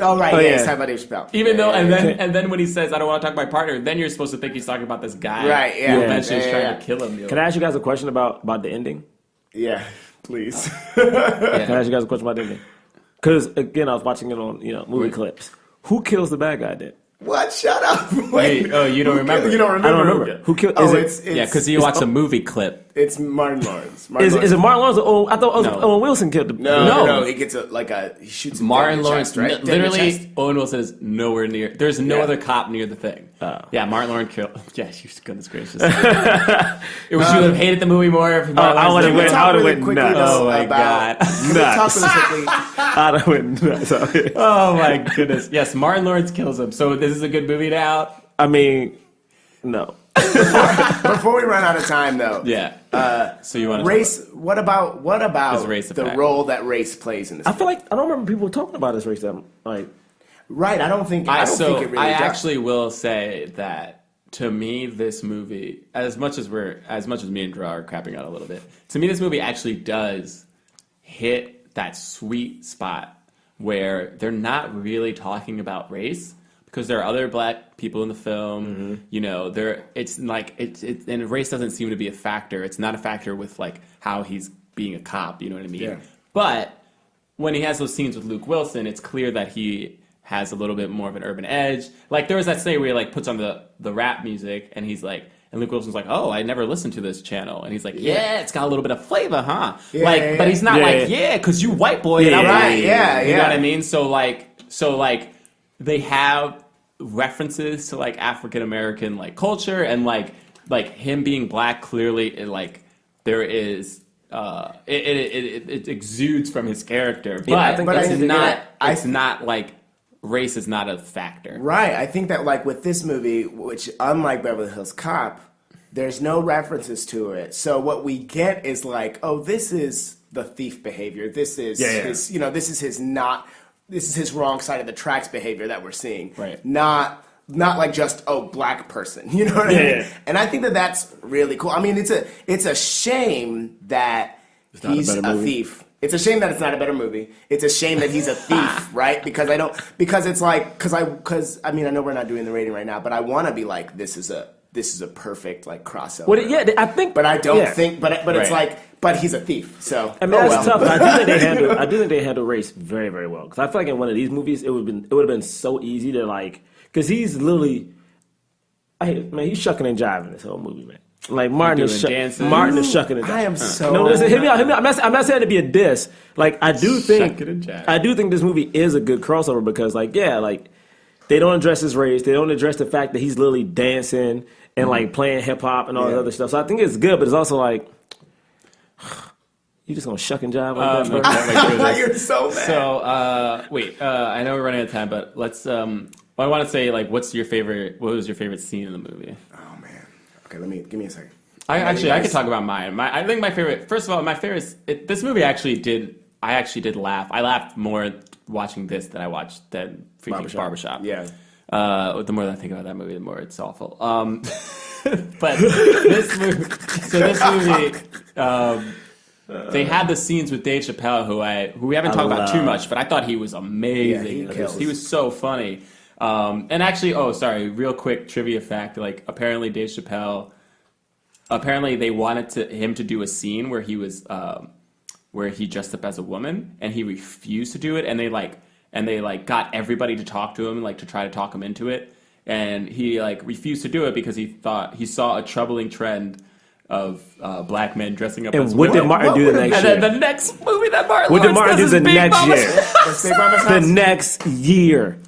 Oh right, yeah. he's talking about Dave Chappelle. Even though, Yeah. and then when he says, "I don't want to talk to my partner," then you're supposed to think he's talking about this guy, Right, yeah. who eventually is Yeah, trying yeah. to kill him. Can I ask you guys a question about the ending? Yeah, please. Can I ask you guys a question about the ending? Because again, I was watching it on movie clips. Who kills the bad guy then? What? Shut up. Wait, oh, you don't remember? You don't remember? I don't remember. Who killed? Oh, Is Yeah, because you watched a movie clip. it's Martin Lawrence. is it Martin Lawrence? Or I thought No. Owen Wilson killed the. No. He gets he shoots him Martin dead in the Lawrence, chest, right? Dead in the chest. literally, Owen Wilson is nowhere near. There's no Yeah. other cop near the thing. Oh. Yeah, Martin Lawrence killed. Yeah, goodness gracious. It was you have hated the movie more if Martin I Lawrence would've didn't went- win. I would've went nuts. Oh my God. Talk really quickly. I don't win. Oh my goodness. Yes, Martin Lawrence kills him. So this is a good movie now. I mean, no. Before we run out of time, though, Yeah. So you want to race. What about Is race a the fact? role that race plays in this? I feel like I don't remember people talking about this race. That like, Right. I don't think it really I does. actually will say that to me, this movie, as much as me and Jerah are crapping out a little bit, to me, this movie actually does hit that sweet spot where they're not really talking about race because there are other black people in the film. You know, and race doesn't seem to be a factor. It's not a factor with like how he's being a cop. You know what I mean? Yeah. But when he has those scenes with Luke Wilson, it's clear that he has a little bit more of an urban edge. Like there was that say where he like puts on the rap music and he's like, and Luke Wilson's like, oh, I never listened to this channel, and he's like, yeah, it's got a little bit of flavor, huh? But he's not because you white boy, and I'm like, you know what I mean? So like they have references to like African American like culture and like him being black clearly like there is it exudes from his character, but it's not like race is not a factor. Right. I think that like with this movie, which unlike Beverly Hills Cop, there's no references to it. So what we get is like, oh, this is the thief behavior. This is his, this is his wrong side of the tracks behavior that we're seeing. Right. Not like just black person. You know what I mean? Yeah. And I think that that's really cool. I mean, it's a shame that he's a thief. It's a shame that it's not a better movie. It's a shame that he's a thief, right? Because I know we're not doing the rating right now, but I want to be like, this is a perfect like crossover. Well, I think, but I don't think, but it's like, but he's a thief. So I mean, that's tough. I do think they handle race very, very well. Because I feel like in one of these movies, it would have been so easy to like, because he's literally, he's shucking and jiving this whole movie, man. Like Martin is shucking and jiving. I am so. No, listen, hear me out. I'm not saying to be a diss. Like I do think this movie is a good crossover because like they don't address his race. They don't address the fact that he's literally dancing and like playing hip hop and all this other stuff. So I think it's good, but it's also like you just gonna shuck and jive like that, bro? You're so mad. So I know we're running out of time, but let's. I want to say like, what was your favorite scene in the movie? Oh man. Okay, give me a second. I could talk about mine. I think my favorite. First of all, my favorite. This movie actually did. I actually did laugh. I laughed more watching this than I watched than freaking Barbershop. Yeah. The more that I think about that movie, the more it's awful. But this movie, they had the scenes with Dave Chappelle, who we haven't talked about too much, but I thought he was amazing. Yeah, he was so funny. And actually, real quick trivia fact: like apparently Dave Chappelle, they wanted him to do a scene where he was where he dressed up as a woman, and he refused to do it, and they got everybody to talk to him, like to try to talk him into it, and he like refused to do it because he thought he saw a troubling trend of black men dressing up as women. What did Martin do the next year? And then the next movie that Martin What did Martin do the next year? The next year.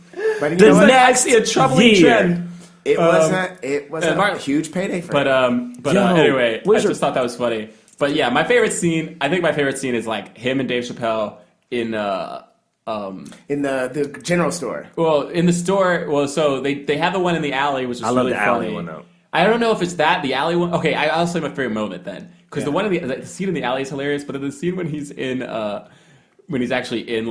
But the next a troubling trend. It was a huge payday for him. Anyway, I just thought that was funny. But yeah, my favorite scene is like him and Dave Chappelle in the general store. Well, in the store. Well, so they have the one in the alley, which is really funny. I love the alley one though. I don't know if it's the alley one. Okay, I'll say my favorite moment then, because the one the scene in the alley is hilarious. But the scene when he's in when he's actually in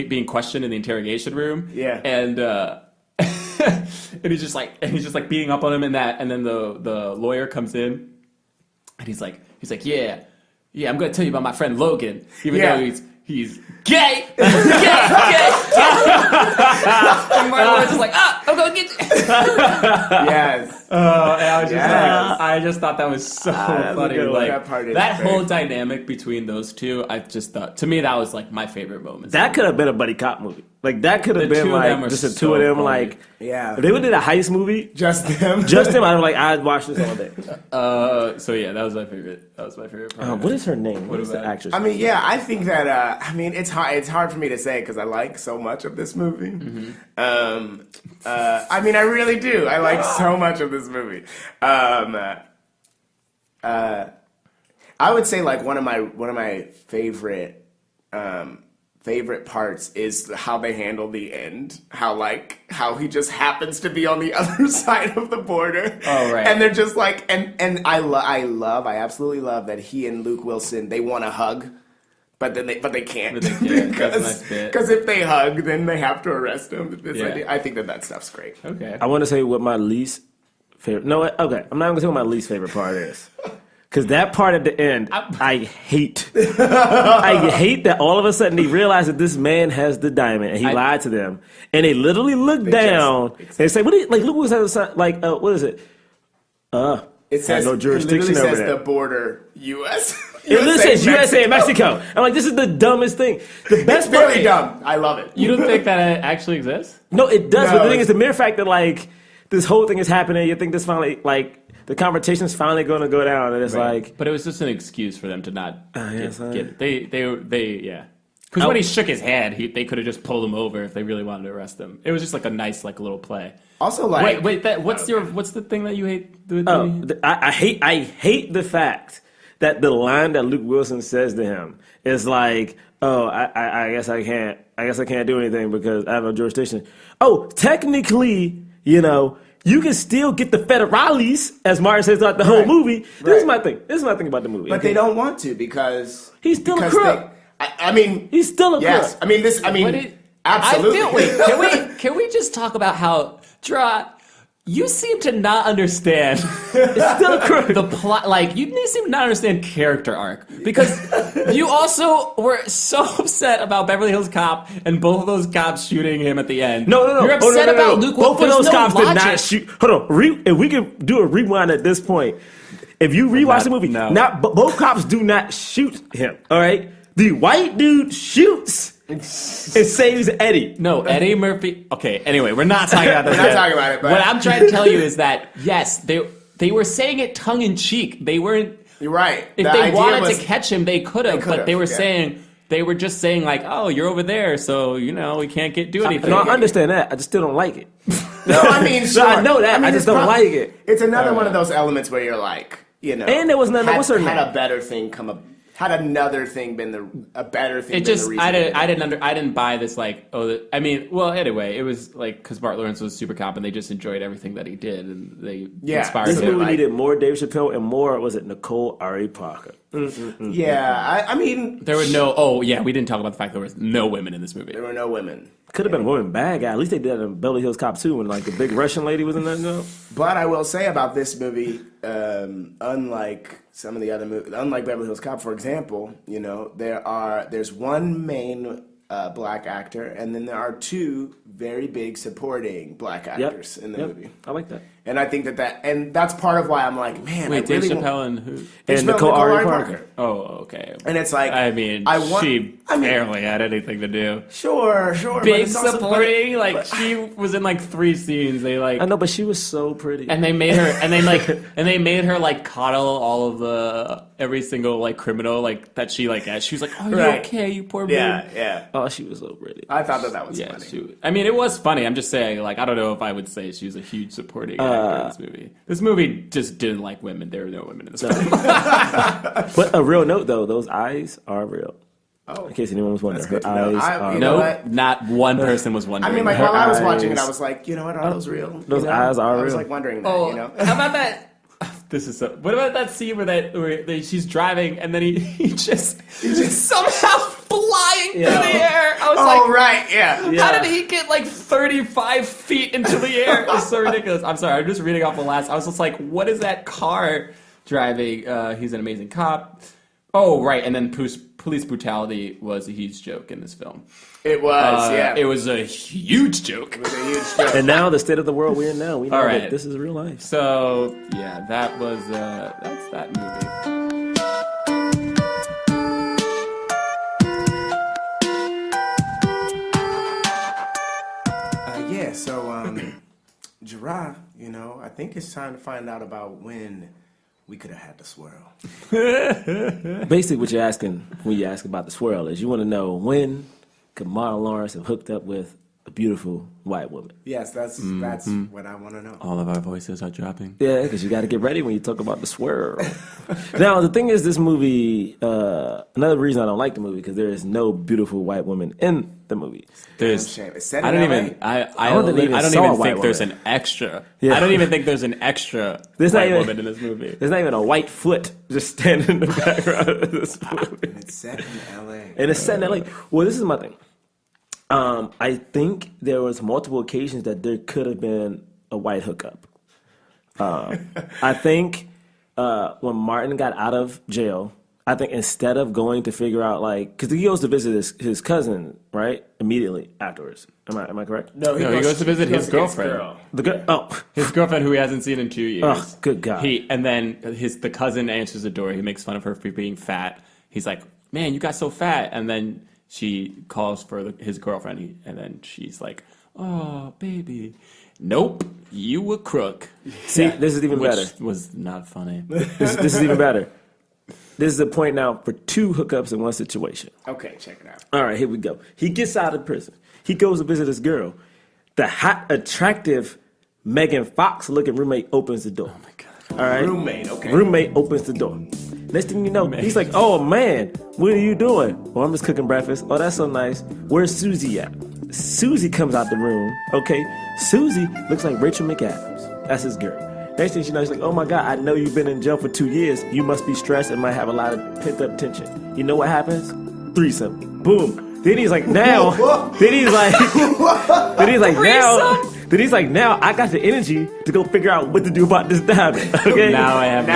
being questioned in the interrogation room. Yeah. And and he's just like beating up on him and that, and then the lawyer comes in, and he's like, yeah, I'm gonna tell you about my friend Logan, even though he's gay. And Martin was just like, I'm gonna get you. Yes. And I just thought that was so funny. Like that whole dynamic between those two, I just thought, to me, that was like my favorite moment. That could have been a buddy cop movie. Like that could have been like just the two of them. Funny. Like, if they would have did a heist movie, just them. I'd watch this all day. So yeah, that was my favorite. That was my favorite part. What is her name? What is the actress? I mean, yeah, I think that. It's hard. It's hard for me to say because I like so much of this movie. Mm-hmm. I really do. I like so much of this movie. I would say like one of my favorite parts is how they handle the end. How he just happens to be on the other side of the border. Oh right. And they're just like and I absolutely love that he and Luke Wilson, they want to hug. But they can't because if they hug, then they have to arrest him. I think that stuff's great. Okay. I want to say what my least favorite. No, okay. I'm not going to say what my least favorite part is. Because that part at the end, I hate. I hate that all of a sudden they realize that this man has the diamond and he lied to them, and they literally look down and say, "What? Look what's outside. What is it? It says no jurisdiction it literally over says there. the border, U.S." It literally says USA Mexico. I'm like, this is the dumbest thing. The best part, Very dumb. I love it. You don't think that it actually exists? No, it does. No, but the thing is, the mere fact that like this whole thing is happening, you think this finally like the conversation's finally going to go down, and it's like, But it was just an excuse for them to not yes, get yeah. Because when he shook his hand, they could have just pulled him over if they really wanted to arrest him. It was just like a nice like little play. Also, like, Wait, what's the thing that you hate? I hate the fact that the line that Luke Wilson says to him is like, "Oh, I guess I can't do anything because I have no jurisdiction." Oh, technically, you know, you can still get the federales, as Martin says throughout the whole movie. This is my thing. This is my thing about the movie. but they don't want to because He's still a because crook. I mean, He's still a yes. crook. I mean, absolutely. Can we just talk about how you seem to not understand It's still a crook. the plot? Like you seem to not understand character arc because you also were so upset about Beverly Hills Cop and both of those cops shooting him at the end. No. You're upset about Luke. Both of those cops did not logic. shoot. Hold on. If we could do a rewind at this point, if you rewatch the movie, both cops do not shoot him. All right. The white dude shoots and saves Eddie. No, Eddie Murphy. Okay, anyway, we're not talking about this. We're not talking about it, but- What I'm trying to tell you is that yes, they were saying it tongue in cheek. They weren't. You're right. If The they idea wanted was- to catch him, they could have. But they were just saying like, "Oh, you're over there, so you know we can't do anything." No, I understand that. I just still don't like it. No, I mean, sure. I know that. I just it's don't like it. It's another one of those elements where you're like, you know, And there was none. What's her name? had a better thing come up. Had another thing been a better thing. It been just the reason I didn't buy this like anyway it was like because Bart Lawrence was super cop and they just enjoyed everything that he did and they inspired This him. movie needed more Dave Chappelle and more, was it Nicole Ari Parker? Yeah, I mean, There were we didn't talk about the fact there was no women in this movie. there were no women. Could have been a woman bad guy. At least they did that in Beverly Hills Cop 2 when like the big Russian lady was in that job. But I will say about this movie, unlike some of the other movies, unlike Beverly Hills Cop, for example, you know, there's one main black actor, and then there are two very big supporting black actors in the movie. I like that. And I think and that's part of why I'm like, man, Wait, I Dave really Chappelle and who? And Nicole Ari Parker. Oh, okay. And it's like, I mean, she barely had anything to do. Sure. But Big it's also- supporting, she was in like 3 scenes. They like I know, but she was so pretty. and they made her they made her like coddle all of the every single like criminal like that she like she was like, oh, you Right. okay, you poor baby. Yeah. Oh, she was so pretty. I thought that was Yeah, funny. I mean, it was funny. I'm just saying, like, I don't know if I would say she was a huge supporting actor in this movie. This movie just didn't like women. There were no women in this movie. But a real note though, those eyes are real. Oh. In case anyone was wondering, her good to know. eyes I- are you know real. what? Not one person was I wondering. mean, like, that. while I was watching it, eyes- I was like, you know what, are those real? Those eyes are I was real. like wondering that, Oh, you know? how about that? This is so. What about that scene where she's driving and then he's just somehow flying through the air? I was Oh, like, right, yeah. how did he get like 35 feet into the air? It's so ridiculous. I'm sorry. I'm just reading off the last. I was just like, what is that car driving? He's an amazing cop. Oh, right. And then police brutality was a huge joke in this film. It was, yeah. It was a huge joke. It was a huge joke. And now the state of the world we're in now, we know All right. that this is real life. So yeah, that was that's that movie. So, Jerah, you know, I think it's time to find out about when we could have had the swirl. Basically, what you're asking when you ask about the swirl is you want to know when could Martin Lawrence have hooked up with a beautiful white woman. Yes, that's what I want to know. All of our voices are dropping. Yeah, because you got to get ready when you talk about the swirl. Now, the thing is, this movie, another reason I don't like the movie, because there is no beautiful white woman in the movie. There's, Shame. It's set I in don't LA? even, I don't think they even saw a white think there's woman. an extra. Yeah. I don't even think there's an extra There's not white even- woman in this movie. There's not even a white foot just standing in the background of this movie. And it's set in LA. And it's set in LA. Well, this is my thing. I think there was multiple occasions that there could have been a white hookup. I think when Martin got out of jail I think instead of going to figure out like, because he goes to visit his cousin, right? Immediately afterwards. Am I correct? No, he goes to visit his girlfriend. His girlfriend who he hasn't seen in 2 years. Oh, good God. And then the cousin answers the door. He makes fun of her for being fat. He's like, "Man, you got so fat." And then she calls for his girlfriend, and then she's like, "Oh, baby." Nope, you a crook. See, this is even better. Was not funny. This is even better. This is a point now for 2 hookups in one situation. Okay, check it out. All right, here we go. He gets out of prison. He goes to visit his girl. The hot, attractive Megan Fox looking roommate opens the door. Oh my God. All right. Roommate, okay. Roommate opens the door. Next thing you know, he's like, "Oh man, what are you doing?" "Well, I'm just cooking breakfast." "Oh, that's so nice. Where's Susie at?" Susie comes out the room. Okay. Susie looks like Rachel McAdams. That's his girl. Next thing she knows, she's like, "Oh my God, I know you've been in jail for 2 years. You must be stressed and might have a lot of pent up tension." You know what happens? Threesome. Boom. Then he's like, now. Then he's like, now I got the energy to go figure out what to do about this diamond. Okay. Now I have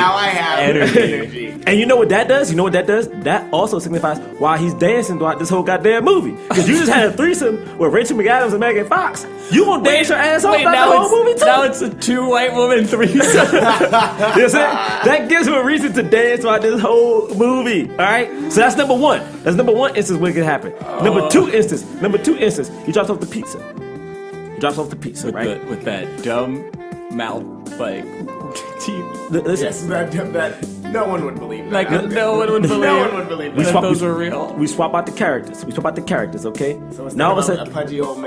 energy. And you know what that does? That also signifies why he's dancing throughout this whole goddamn movie. Because you just had a threesome with Rachel McAdams and Megan Fox. You gonna dance your ass off throughout the whole movie too? Now it's a 2 white woman threesome. You know what I'm saying? That gives him a reason to dance throughout this whole movie. All right. So that's number one. That's number one instance where it could happen. Number two instance. He drops off the pizza. Right? With that dumb mouth, like, teeth. Listen. Yes, that no one would believe that. Like, no one would believe No one would believe that. those were real. We swap out the characters. Okay. So it's now all of a a sudden, pudgy old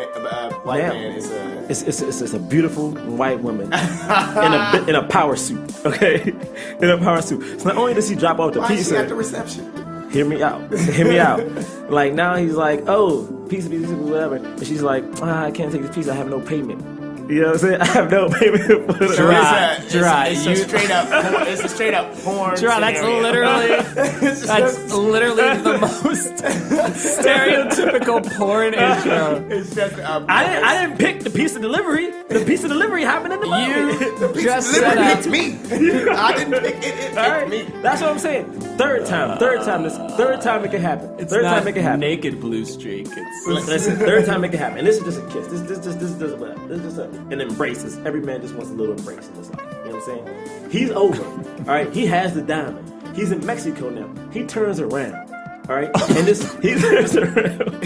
white man is a... It's a beautiful white woman in a power suit. Okay, in a power suit. So not only does he drop off the Why is pizza, she at the reception? Hear me out. Like now he's like, "Oh, pizza, whatever," and she's like, "I can't take this pizza. I have no payment." You know what I'm saying? I have no payment for the Gerard, it's a straight up porn. Gerard, that's literally the most stereotypical porn intro. It's just I didn't pick the pizza delivery. The pizza delivery happened in the movie. you just picked me. I didn't pick it. It picked me. That's what I'm saying. Third time it can happen. It's third not time it can happen. naked blue streak. It's Listen, third time it can happen. And this is just a kiss. This is just an embrace. Every man just wants a little embrace in his life. You know what I'm saying? He's over. All right. He has the diamond. He's in Mexico now. He turns around. All right. And he turns around.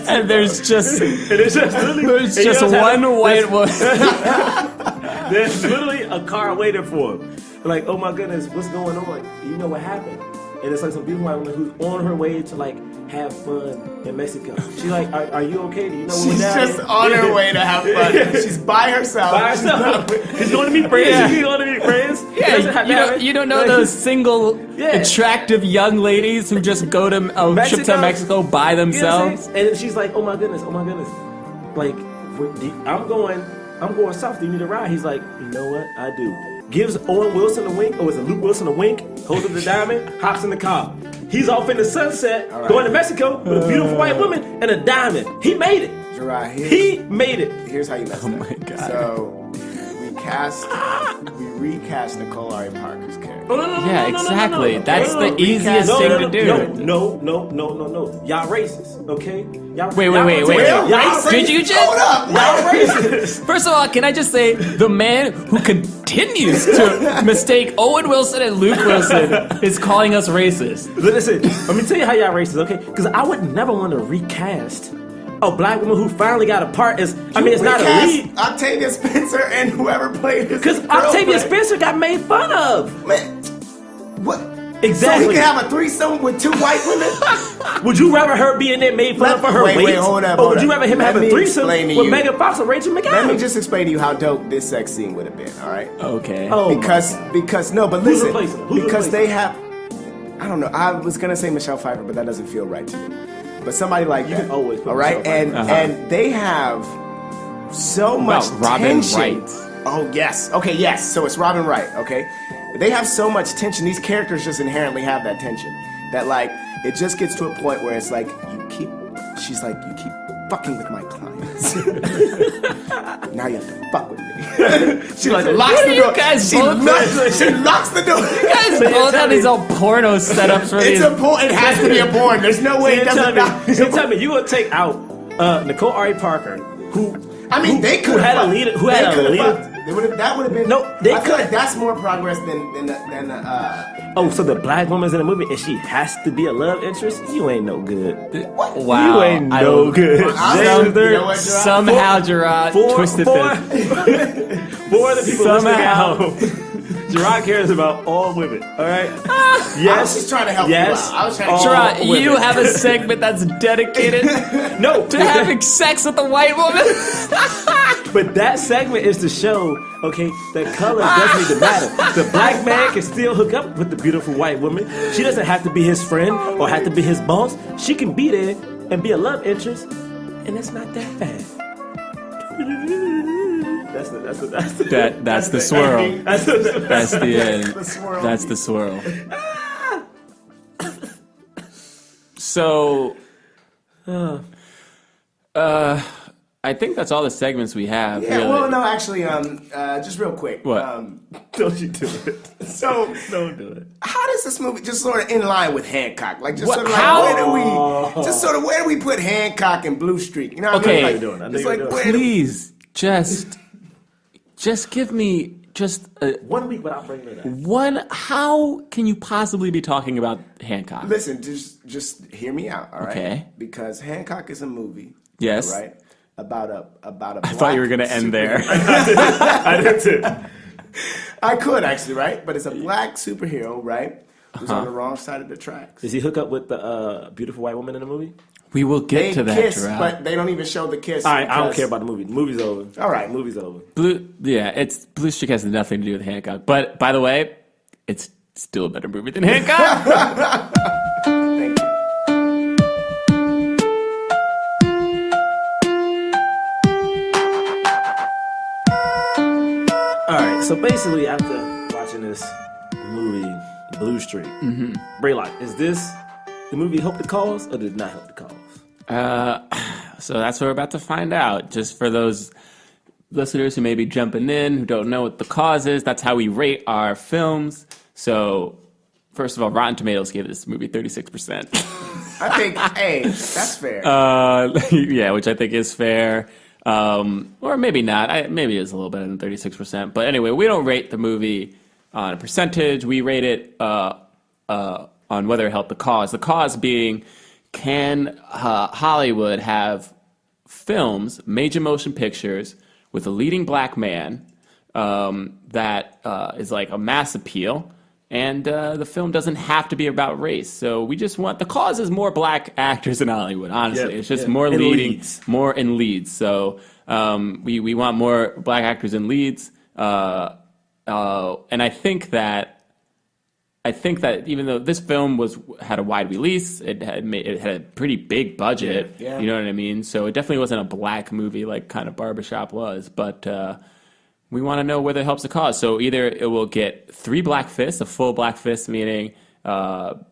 and there's just one one white woman. There's literally a car waiting for him. Like, oh my goodness, what's going on? You know what happened? And it's like some beautiful white woman who's on her way to like have fun in Mexico. She's like, are you okay? Do you know She's just on her way to have fun. She's by herself. She's going to meet friends. Yeah. She's going to meet friends. Yeah, you don't know those single, attractive young ladies who just go to ship to Mexico by themselves. You know and she's like, oh my goodness. Like, I'm going south. Do you need a ride? He's like, you know what? I do. Gives Owen Wilson a wink, or was it Luke Wilson a wink? Holds up the diamond, hops in the car. He's off in the sunset, going to Mexico with a beautiful white woman and a diamond. He made it. Gerard, he made it. Here's how you messed up. Oh my God. So we recast Nicole Ari Parker's character. Yeah, exactly. That's the easiest thing to do. No. Y'all racist, okay? Wait. Y'all Did you just? Hold up. Y'all racist. First of all, can I just say the man who continues to mistake Owen Wilson and Luke Wilson is calling us racist. Listen, let me tell you how y'all racist, okay? Because I would never want to recast a black woman who finally got a part as, it's not a lead. Octavia Spencer and whoever played his Because Octavia Spencer got made fun of. Man, what? Exactly. So he can have a threesome with 2 white women? Would you rather her be in there made fun of for her weight? Wait, hold up. Or would you rather him have a threesome with Megan Fox or Rachel McAdams? Let me just explain to you how dope this sex scene would have been, all right? Okay. Oh, because no, but Who's listen, replacing him? because they have, I don't know, I was gonna say Michelle Pfeiffer, but that doesn't feel right to me. But somebody like You that, can always put all right? Michelle Pfeiffer. And they have so much Robin tension. Wright. Oh yes, okay, yes. So it's Robin Wright, okay? They have so much tension. These characters just inherently have that tension that like it just gets to a point where it's like she's like, you keep fucking with my clients. Now you have to fuck with me. She like, locks what the are you door. guys She both locks the door. You guys So you're both have telling these me- all porno setups for It's these. a porn. It has to be a porn. There's no way it doesn't not be a Tell me, you would take out Nicole Ari Parker, who I mean, they could who had a leader. Who had a leader? That would have been. No, they I feel could- like that's more progress than Oh, so the black woman's in the movie and she has to be a love interest? You ain't no good. Wow. You ain't no good. Some- James, you know what, Gerard? Somehow Gerard twisted this. For the people Somehow. listening out, Gerard cares about all women. All right. I was just trying to help Yes. you out. I was trying to All Gerard, women. you have a segment that's dedicated No, to having sex with a white woman. but that segment is to show, okay, that color doesn't even matter. The black man can still hook up with the beautiful white woman. She doesn't have to be his friend or have to be his boss. She can be there and be a love interest, and it's not that bad. That's the swirl. That's That's the end. The swirl. That's the swirl. So, I think that's all the segments we have. Yeah, really. well, no, actually, just real quick. What? Don't you do it. So, Don't do it. how does this movie just sort of in line with Hancock? Like, just What- sort of like, how? where do we put Hancock and Blue Streak? You know what Okay. I I mean? know what you're doing. I know Just you're like, doing. where do we- Please, just give me just 1 week without bringing it up. one. How can you possibly be talking about Hancock? Listen, just hear me out, all right? Okay. Because Hancock is a movie. Yes. all right? About a I thought you were going to end there. I did too. I could actually, right? But it's a black superhero, right? Who's on the wrong side of the tracks. Does he hook up with the beautiful white woman in the movie? We will get They to that, kiss, Gerard. but they don't even show the kiss. All right, I don't because- care about the movie. The movie's over. All right. Movie's over. It's Blue Streak has nothing to do with Hancock. But by the way, it's still a better movie than Hancock. Thank you. All right, so basically, after watching this movie, Blue Streak, Braylock, is this the movie help the cause or did it not help the cause? So that's what we're about to find out. Just for those listeners who may be jumping in, who don't know what the cause is, that's how we rate our films. So, first of all, Rotten Tomatoes gave this movie 36%. I think, hey, that's fair. Yeah, which I think is fair. Or maybe not. Maybe it's a little better than 36%. But anyway, we don't rate the movie on a percentage. We rate it on whether it helped the cause. The cause being, can Hollywood have films, major motion pictures, with a leading black man that is like a mass appeal, and the film doesn't have to be about race. So we just want, the cause is more black actors in Hollywood, honestly. Yeah, It's just yeah. more In leading, leads. more in leads. So we want more black actors in leads. And I think that even though this film had a wide release, it had a pretty big budget. Yeah. You know what I mean? So it definitely wasn't a black movie like kind of Barbershop was. But we want to know whether it helps the cause. So either it will get 3 black fists, a full black fist, meaning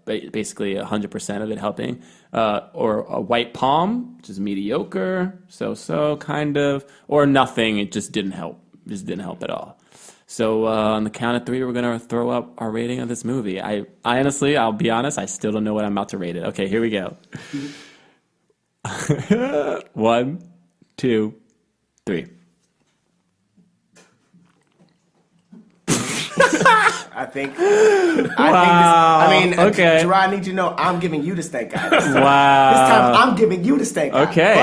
basically 100% of it helping, or a white palm, which is mediocre, so kind of, or nothing. It just didn't help. Just didn't help at all. So on the count of 3, we're going to throw up our rating of this movie. I honestly, I'll be honest, I still don't know what I'm about to rate it. Okay, here we go. 1, 2, 3. I think okay. Gerard, I need you to know I'm giving you the stank eye. This Wow. time I'm giving you the stank eye. Okay.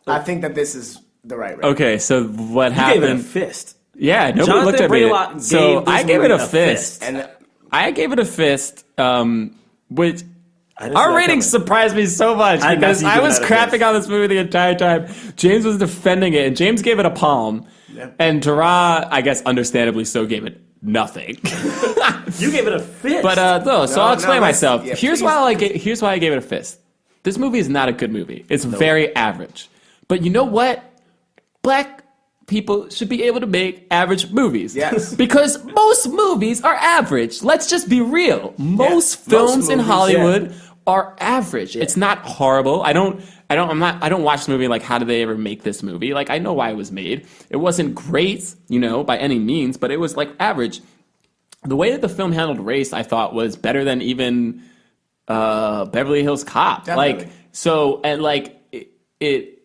But I think that this is the right rating. Okay, so what You gave it a happened? fist. Yeah, nobody Jonathan looked at me. Braylock So gave this I gave it a movie a fist. fist. And I gave it a fist, which I didn't see our that rating coming. surprised me so much I did not because see you I giving was that a crapping fist. on this movie the entire time. James was defending it, and James gave it a palm. And Jerah, I guess understandably so, gave it nothing. You gave it a fist. But no, so No, I'll explain no, myself. yeah, here's please. here's why I gave it a fist. This movie is not a good movie. It's very average. But you know what? Black people should be able to make average movies. Yes. Because most movies are average. Let's just be real. Most most films in movies, Hollywood are average. It's not horrible. I don't watch the movie like, how did they ever make this movie? Like, I know why it was made. It wasn't great, by any means, but it was like average. The way that the film handled race, I thought, was better than even Beverly Hills Cop. Definitely. Like, so, and like it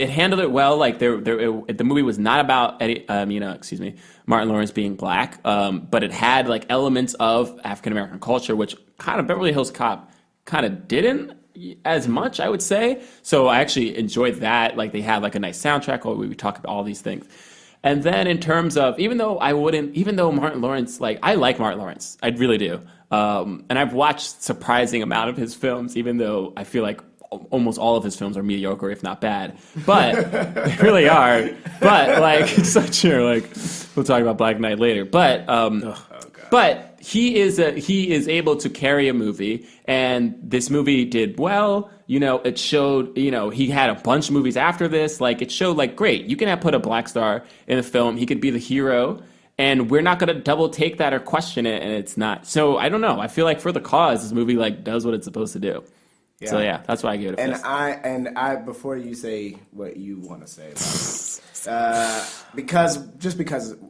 handled it well. Like the movie was not about Martin Lawrence being black, but it had like elements of African American culture, which kind of Beverly Hills Cop kind of didn't as much, I would say. So I actually enjoyed that. Like they had like a nice soundtrack. We talk about all these things. And then in terms of, even though Martin Lawrence, like I like Martin Lawrence, I really do. And I've watched surprising amount of his films, even though I feel like almost all of his films are mediocre, if not bad. But they really are. But like, it's such true. Like, we'll talk about Black Knight later. But but he is able to carry a movie, and this movie did well. It showed. He had a bunch of movies after this. Like, it showed like, great, you can put a black star in a film. He could be the hero. And we're not going to double take that or question it, and it's not. So I don't know. I feel like for the cause, this movie like does what it's supposed to do. Yeah. So yeah, that's why I gave it a fist. And I before you say what you want to say about it, because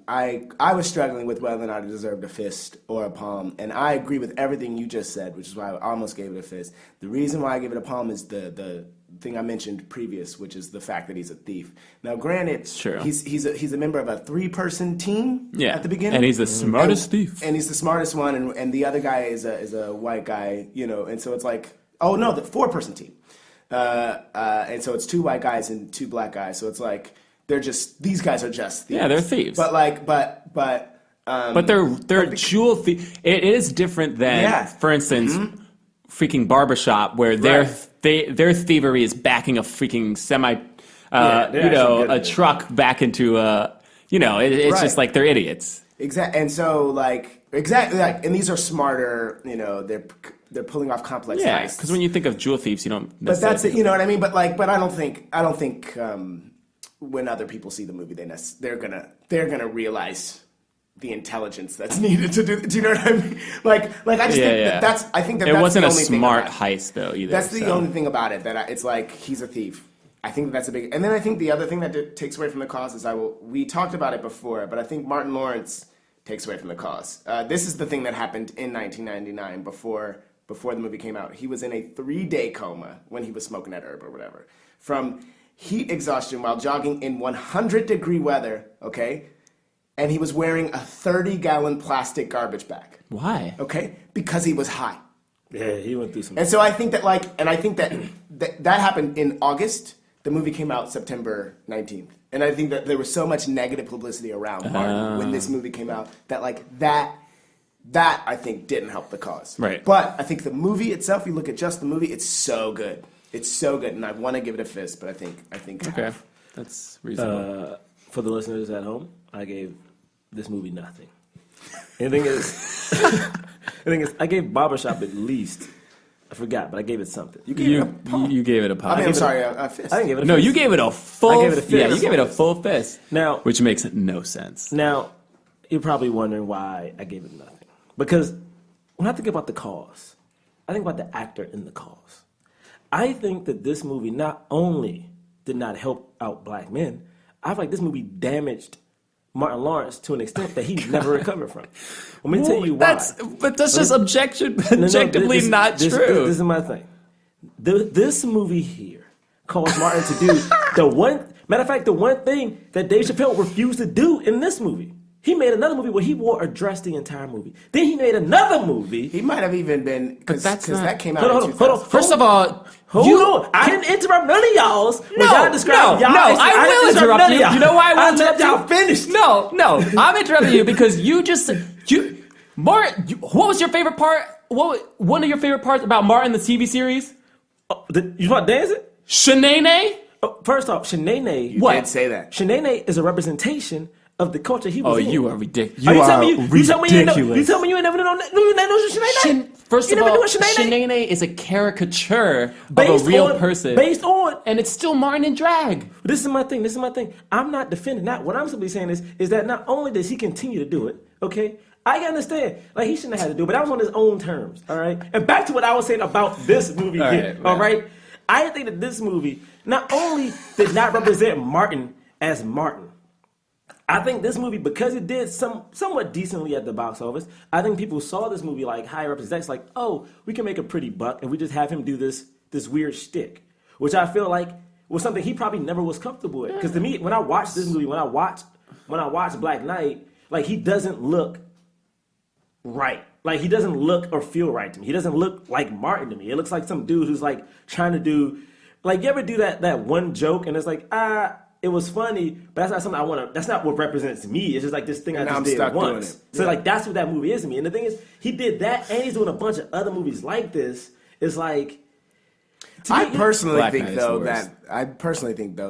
I was struggling with whether or not it deserved a fist or a palm, and I agree with everything you just said, which is why I almost gave it a fist. The reason why I gave it a palm is the thing I mentioned previous, which is the fact that he's a thief. Now, granted, sure, he's a member of a 3-person team at the beginning, and he's the smartest thief, and he's the smartest one, and the other guy is a white guy, and so it's like, oh no, the 4-person team, and so it's 2 white guys and 2 black guys, so it's like these guys are just thieves. Yeah, they're thieves, but they're jewel thieves. It is different than, for instance, freaking Barbershop, where their thievery is backing a freaking a truck back into it's just like they're idiots. Exactly, and so and these are smarter. They're pulling off complex heists. Because when you think of jewel thieves, you don't. But that's it. You know what I mean? But I don't think when other people see the movie, they're gonna realize the intelligence that's needed to do. Do you know what I mean? Like I just think that's. I think that it that's wasn't the a only smart thing heist though either. That's the only thing about it it's like he's a thief. I think that's a big. And then I think the other thing that takes away from the cause is we talked about it before, but I think Martin Lawrence takes away from the cause. This is the thing that happened in 1999 before the movie came out. He was in a 3-day coma when he was smoking that herb or whatever from heat exhaustion while jogging in 100-degree weather. Okay. And he was wearing a 30-gallon plastic garbage bag. Why? Okay? Because he was high. Yeah, he went through some. And so I think that happened in August. The movie came out September 19th. And I think that there was so much negative publicity around Martin when this movie came out that I think didn't help the cause. Right. But I think the movie itself, you look at just the movie, it's so good. It's so good. And I want to give it a fist, but I think okay. That's reasonable. For the listeners at home, I gave this movie nothing. And the thing is, I gave Barbershop at least. I forgot, but I gave it something. You gave it a palm. I mean, I'm sorry, a fist. I didn't give it a fist. No, you gave it a full. I gave it a fist. Yeah, you gave it a full fist. Now, which makes no sense. Now, you're probably wondering why I gave it nothing. Because when I think about the cause, I think about the actor in the cause. I think that this movie not only did not help out black men, I feel like this movie damaged Martin Lawrence to an extent that he never recovered from. Let me tell you why. But that's just objectively not true. This is my thing. This movie here caused Martin to do the one thing that Dave Chappelle refused to do in this movie. He made another movie where he wore a dress the entire movie. Then he made another movie. He might have even been, because that came out in 2000. Hold on. First of all, hold on. I didn't interrupt none of y'all's. No, I will interrupt you. You know why I will interrupt you? Y'all finished. No, I'm interrupting you because Martin, what was your favorite part? One of your favorite parts about Martin, the TV series? You want dancing? Shanae? First off, Shanae. You did say that. Shanae is a representation of the culture he was in. Oh, you are ridiculous. You tell me you never know Shanae. First of all, Shanae is a caricature of a real person. Based on. And it's still Martin in drag. This is my thing. I'm not defending that. What I'm simply saying is that not only does he continue to do it, okay, I can understand. Like, he shouldn't have had to do it, but that was on his own terms, all right? And back to what I was saying about this movie here, all right? I think that this movie not only did not represent Martin as Martin, I think this movie, because it did somewhat decently at the box office, I think people saw this movie like higher represents, like, oh, we can make a pretty buck, and we just have him do this weird shtick, which I feel like was something he probably never was comfortable with. Because to me, when I watch this movie, when I watch Black Knight, like, he doesn't look right. Like, he doesn't look or feel right to me. He doesn't look like Martin to me. It looks like some dude who's like trying to do, like, you ever do that one joke and it's like, it was funny, but that's not something I want to, that's not what represents me. It's just like this thing I just did once. So like, that's what that movie is to me. And the thing is, he did that and he's doing a bunch of other movies like this. It's like, I personally think though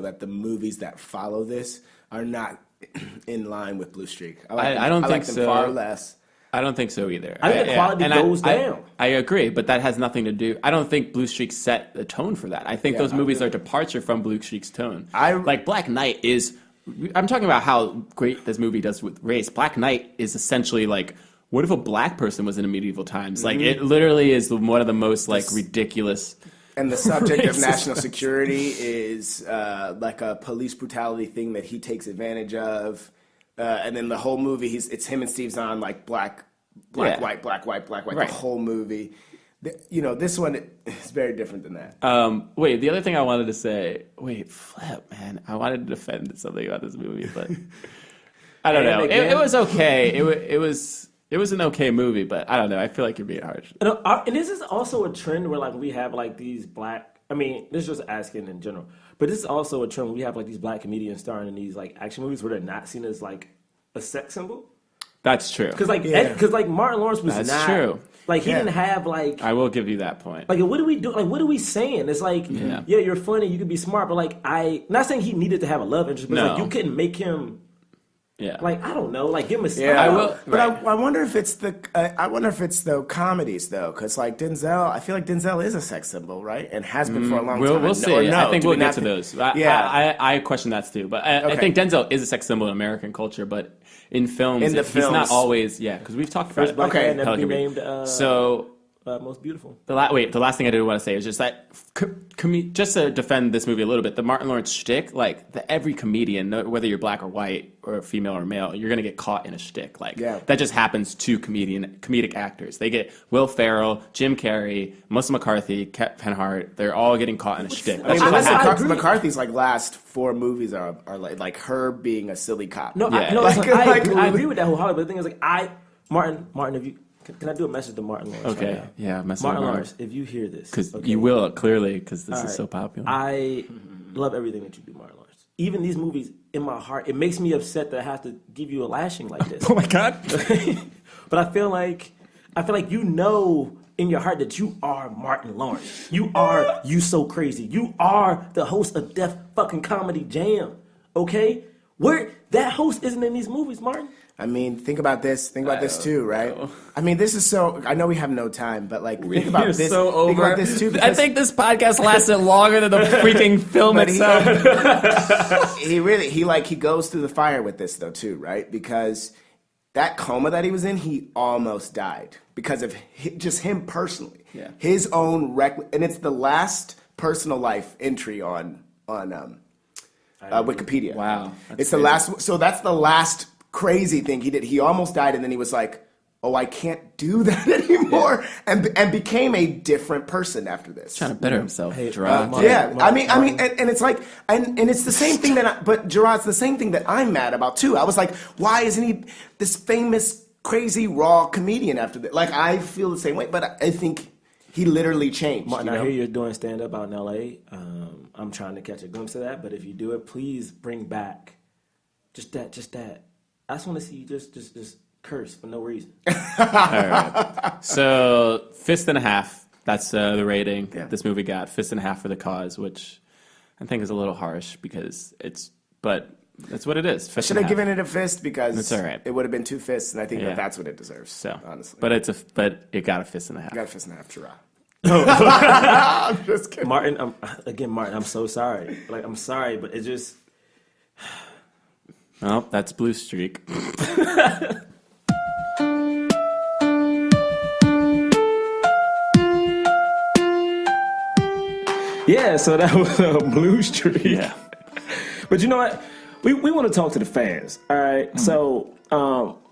that the movies that follow this are not in line with Blue Streak. I don't think like them so. Far less. I don't think so either. I think the quality goes down. I agree, but that has nothing to do. I don't think Blue Streak set the tone for that. I think those movies are a departure from Blue Streak's tone. Like Black Knight is. I'm talking about how great this movie does with race. Black Knight is essentially like, what if a black person was in medieval times? Like, it literally is one of the most like ridiculous. And the subject of national security is like a police brutality thing that he takes advantage of. And then the whole movie, it's him and Steve Zahn, like black, white, black, white, Right. the whole movie. This one is very different than that. Wait, the other thing I wanted to say, flip, man. I wanted to defend something about this movie, but I don't know. It was okay. It was an okay movie, but I don't know. I feel like you're being harsh. And this is also a trend where like we have like these black, I mean, this is just asking in general, but this is also a trend where we have like these black comedians starring in these like action movies where they're not seen as like a sex symbol. That's true. Because like Martin Lawrence was That's true. Like he didn't have like. I will give you that point. Like, what do we do? Like, what are we saying? It's like, yeah, you're funny, you could be smart, but like, not saying he needed to have a love interest, but it's like you couldn't make him. Yeah. Like, I don't know. Like, give him a. Yeah, I will. But I wonder if it's the comedies though, because like Denzel, I feel like Denzel is a sex symbol, right? And has been for a long time. We'll see. I think we'll get to those. I question that too, but I think Denzel is a sex symbol in American culture, but in films, he's not always. Yeah, because we've talked about it. Okay, never be named. Most beautiful. The last thing I did want to say is just that, just to defend this movie a little bit, the Martin Lawrence shtick, like every comedian, whether you're black or white or female or male, you're gonna get caught in a shtick. Like that just happens to comedic actors. They get Will Ferrell, Jim Carrey, Melissa McCarthy, Kevin Hart. They're all getting caught in a shtick. I mean, Melissa McCarthy's like last 4 movies are like her being a silly cop. I agree with that wholeheartedly. But the thing is, like, Martin, if you. Can I do a message to Martin Lawrence? Okay, right yeah, message Martin Lawrence. If you hear this, because you will clearly, because this is so popular. I love everything that you do, Martin Lawrence. Even these movies, in my heart, it makes me upset that I have to give you a lashing like this. Oh my god! But I feel like you know in your heart that you are Martin Lawrence. You are You So Crazy. You are the host of Def fucking Comedy Jam. Okay, where that host isn't in these movies, Martin. I mean, think about this. Think about this too, right? I mean, this is so. I know we have no time, but like, think about this. So over. Think about this too. I think this podcast lasted longer than the freaking film itself. He goes through the fire with this though too, right? Because that coma that he was in, he almost died because of just him personally. Yeah. His own and it's the last personal life entry on Wikipedia. Wow, it's the last. So that's the last crazy thing he did. He almost died, and then he was like, "Oh, I can't do that anymore," and became a different person after this. Trying to better himself. Hey, I mean, and it's like, and it's the same thing but Jerah's the same thing that I'm mad about too. I was like, why isn't he this famous, crazy, raw comedian after that? Like, I feel the same way, but I think he literally changed. Martin, I hear you're doing stand-up out in L.A. I'm trying to catch a glimpse of that, but if you do it, please bring back just that. I just want to see you just curse for no reason. All right. So, fist and a half. That's the rating this movie got. Fist and a half for The Cause, which I think is a little harsh because but that's what it is. I should have given it a fist because it's all right. It would have been 2 fists, and I think that's what it deserves. So, honestly, but it got a fist and a half. It got a fist and a half, Jerah. I'm just kidding. Martin, I'm so sorry. Like, I'm sorry, but it just. Well, that's Blue Streak. Yeah, so that was Blue Streak. Yeah. But you know what? We want to talk to the fans. All right. So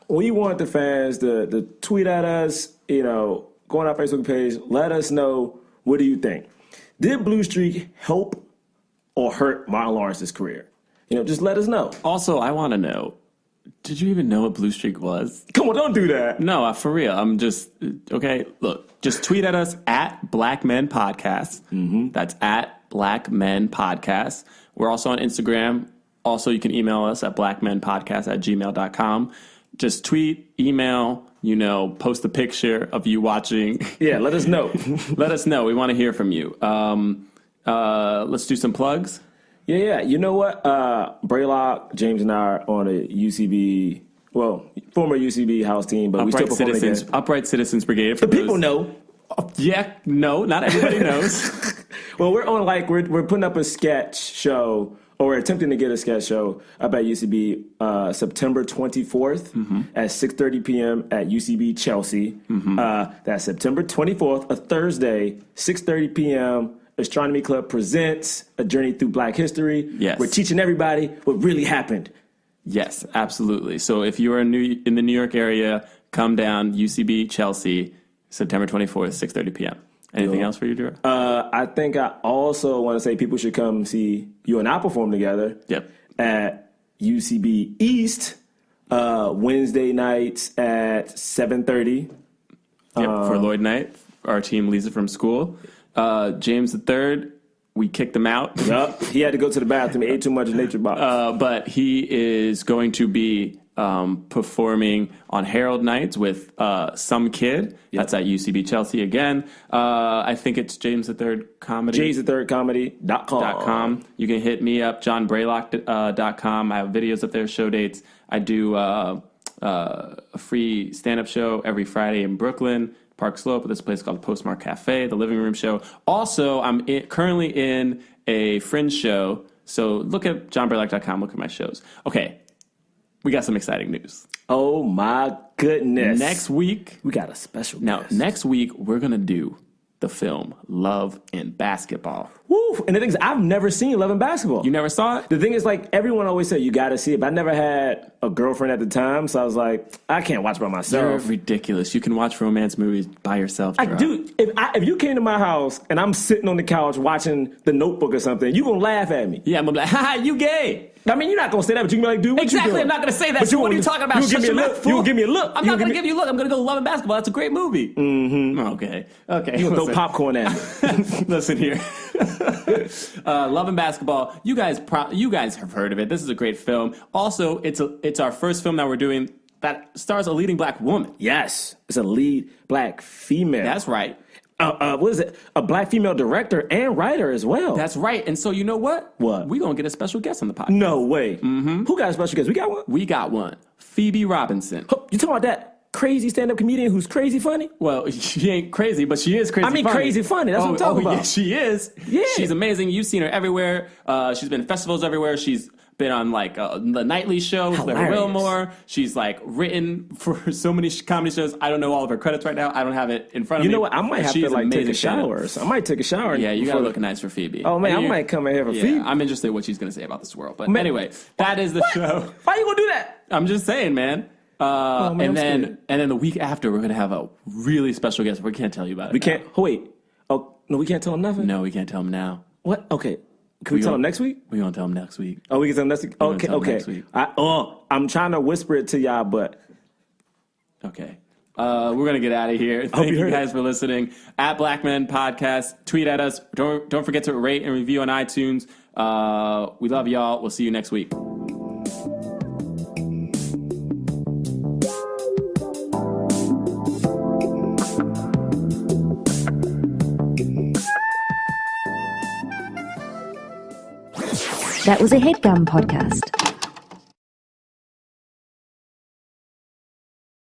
we want the fans to tweet at us, go on our Facebook page. Let us know, what do you think? Did Blue Streak help or hurt Martin Lawrence's career? Just let us know. Also, I want to know, did you even know what Blue Streak was? Come on, don't do that. No, for real. I'm just, okay, look, just tweet at us at Black Men Podcast. That's at Black Men Podcast. We're also on Instagram. Also, you can email us at blackmenpodcast@gmail.com. Just tweet, email, post a picture of you watching. Yeah, let us know. Let us know. We want to hear from you. Let's do some plugs. Yeah. You know what? Braylock, James, and I are on a UCB, former UCB house team, but we still perform again. Upright Citizens Brigade. The people know. Yeah, no, not everybody knows. Well, we're on we're putting up a sketch show, or we're attempting to get a sketch show up at UCB September 24th at 6:30 p.m. at UCB Chelsea. That's September 24th, a Thursday, 6:30 p.m. Astronomy Club presents A Journey Through Black History. Yes. We're teaching everybody what really happened. Yes, absolutely. So if you are in the New York area, come down, UCB Chelsea, September 24th, 6:30 p.m. Anything else for you, Jerah? I think I also want to say people should come see you and I perform together. Yep. At UCB East, Wednesday nights at 7:30. Yep, for Lloyd Knight, our team leaves it from school. James III, we kicked him out. Yup, he had to go to the bathroom. He ate too much Nature Box. But he is going to be performing on Herald Nights with Some Kid. Yep. That's at UCB Chelsea again. I think it's James III Comedy. JamesIIIComedy.com. You can hit me up, johnbraylock.com. I have videos up there, show dates. I do a free stand-up show every Friday in Brooklyn, Park Slope, at this place called Postmark Cafe, the Living Room Show. Also, I'm currently in a Fringe show, so look at johnbraylock.com, look at my shows. Okay, we got some exciting news. Oh my goodness. Next week, we got a special guest. Next week, we're going to do the film Love and Basketball. Woo! And the thing is, I've never seen Love and Basketball. You never saw it? The thing is, everyone always said, you got to see it, but I never had a girlfriend at the time, so I was like, I can't watch by myself. You're ridiculous. You can watch romance movies by yourself. Dude, if you came to my house and I'm sitting on the couch watching The Notebook or something, you going to laugh at me. Yeah, I'm going to be like, haha, you gay. I mean, you're not going to say that, but you can be like, dude, what exactly, you doing? I'm not going to say that. But so what are you talking about? You'll give me a look. You'll give me a look. I'm not going to give you a look. I'm going to go Love and Basketball. That's a great movie. Mm-hmm. Okay. You going to throw popcorn at me. Listen here. Love and Basketball. You guys have heard of it. This is a great film. Also, it's our first film that we're doing that stars a leading black woman. Yes. It's a lead black female. That's right. What is it? A black female director and writer as well. That's right. And so you know what? What? We're going to get a special guest on the podcast. No way. Mm-hmm. Who got a special guest? We got one? We got one. Phoebe Robinson. You talking about that crazy stand-up comedian who's crazy funny? Well, she ain't crazy, but she is crazy funny. Crazy funny. That's what I'm talking about. Yeah, she is. Yeah. She's amazing. You've seen her everywhere. She's been in festivals everywhere. She's been on the Nightly Show with Larry Wilmore. She's written for so many comedy shows. I don't know all of her credits right now. I don't have it in front of me. You know what? I might have to take a shower. I might take a shower. Yeah, you gotta look nice for Phoebe. Oh man, I might come in here for Phoebe. I'm interested in what she's gonna say about the Swirl. But anyway, that is the show. Why you gonna do that? I'm just saying, man. And then the week after, we're gonna have a really special guest. We can't tell you about it. We can't. Oh, wait. Oh no, we can't tell him nothing. No, we can't tell him now. What? Okay. Can we tell him next week? We're going to tell him next week. Oh, we can tell him next week? Okay. Next week. I'm trying to whisper it to y'all, but... Okay. We're going to get out of here. Thank you guys for listening. At Black Men Podcast. Tweet at us. Don't forget to rate and review on iTunes. We love y'all. We'll see you next week. That was a HeadGum podcast.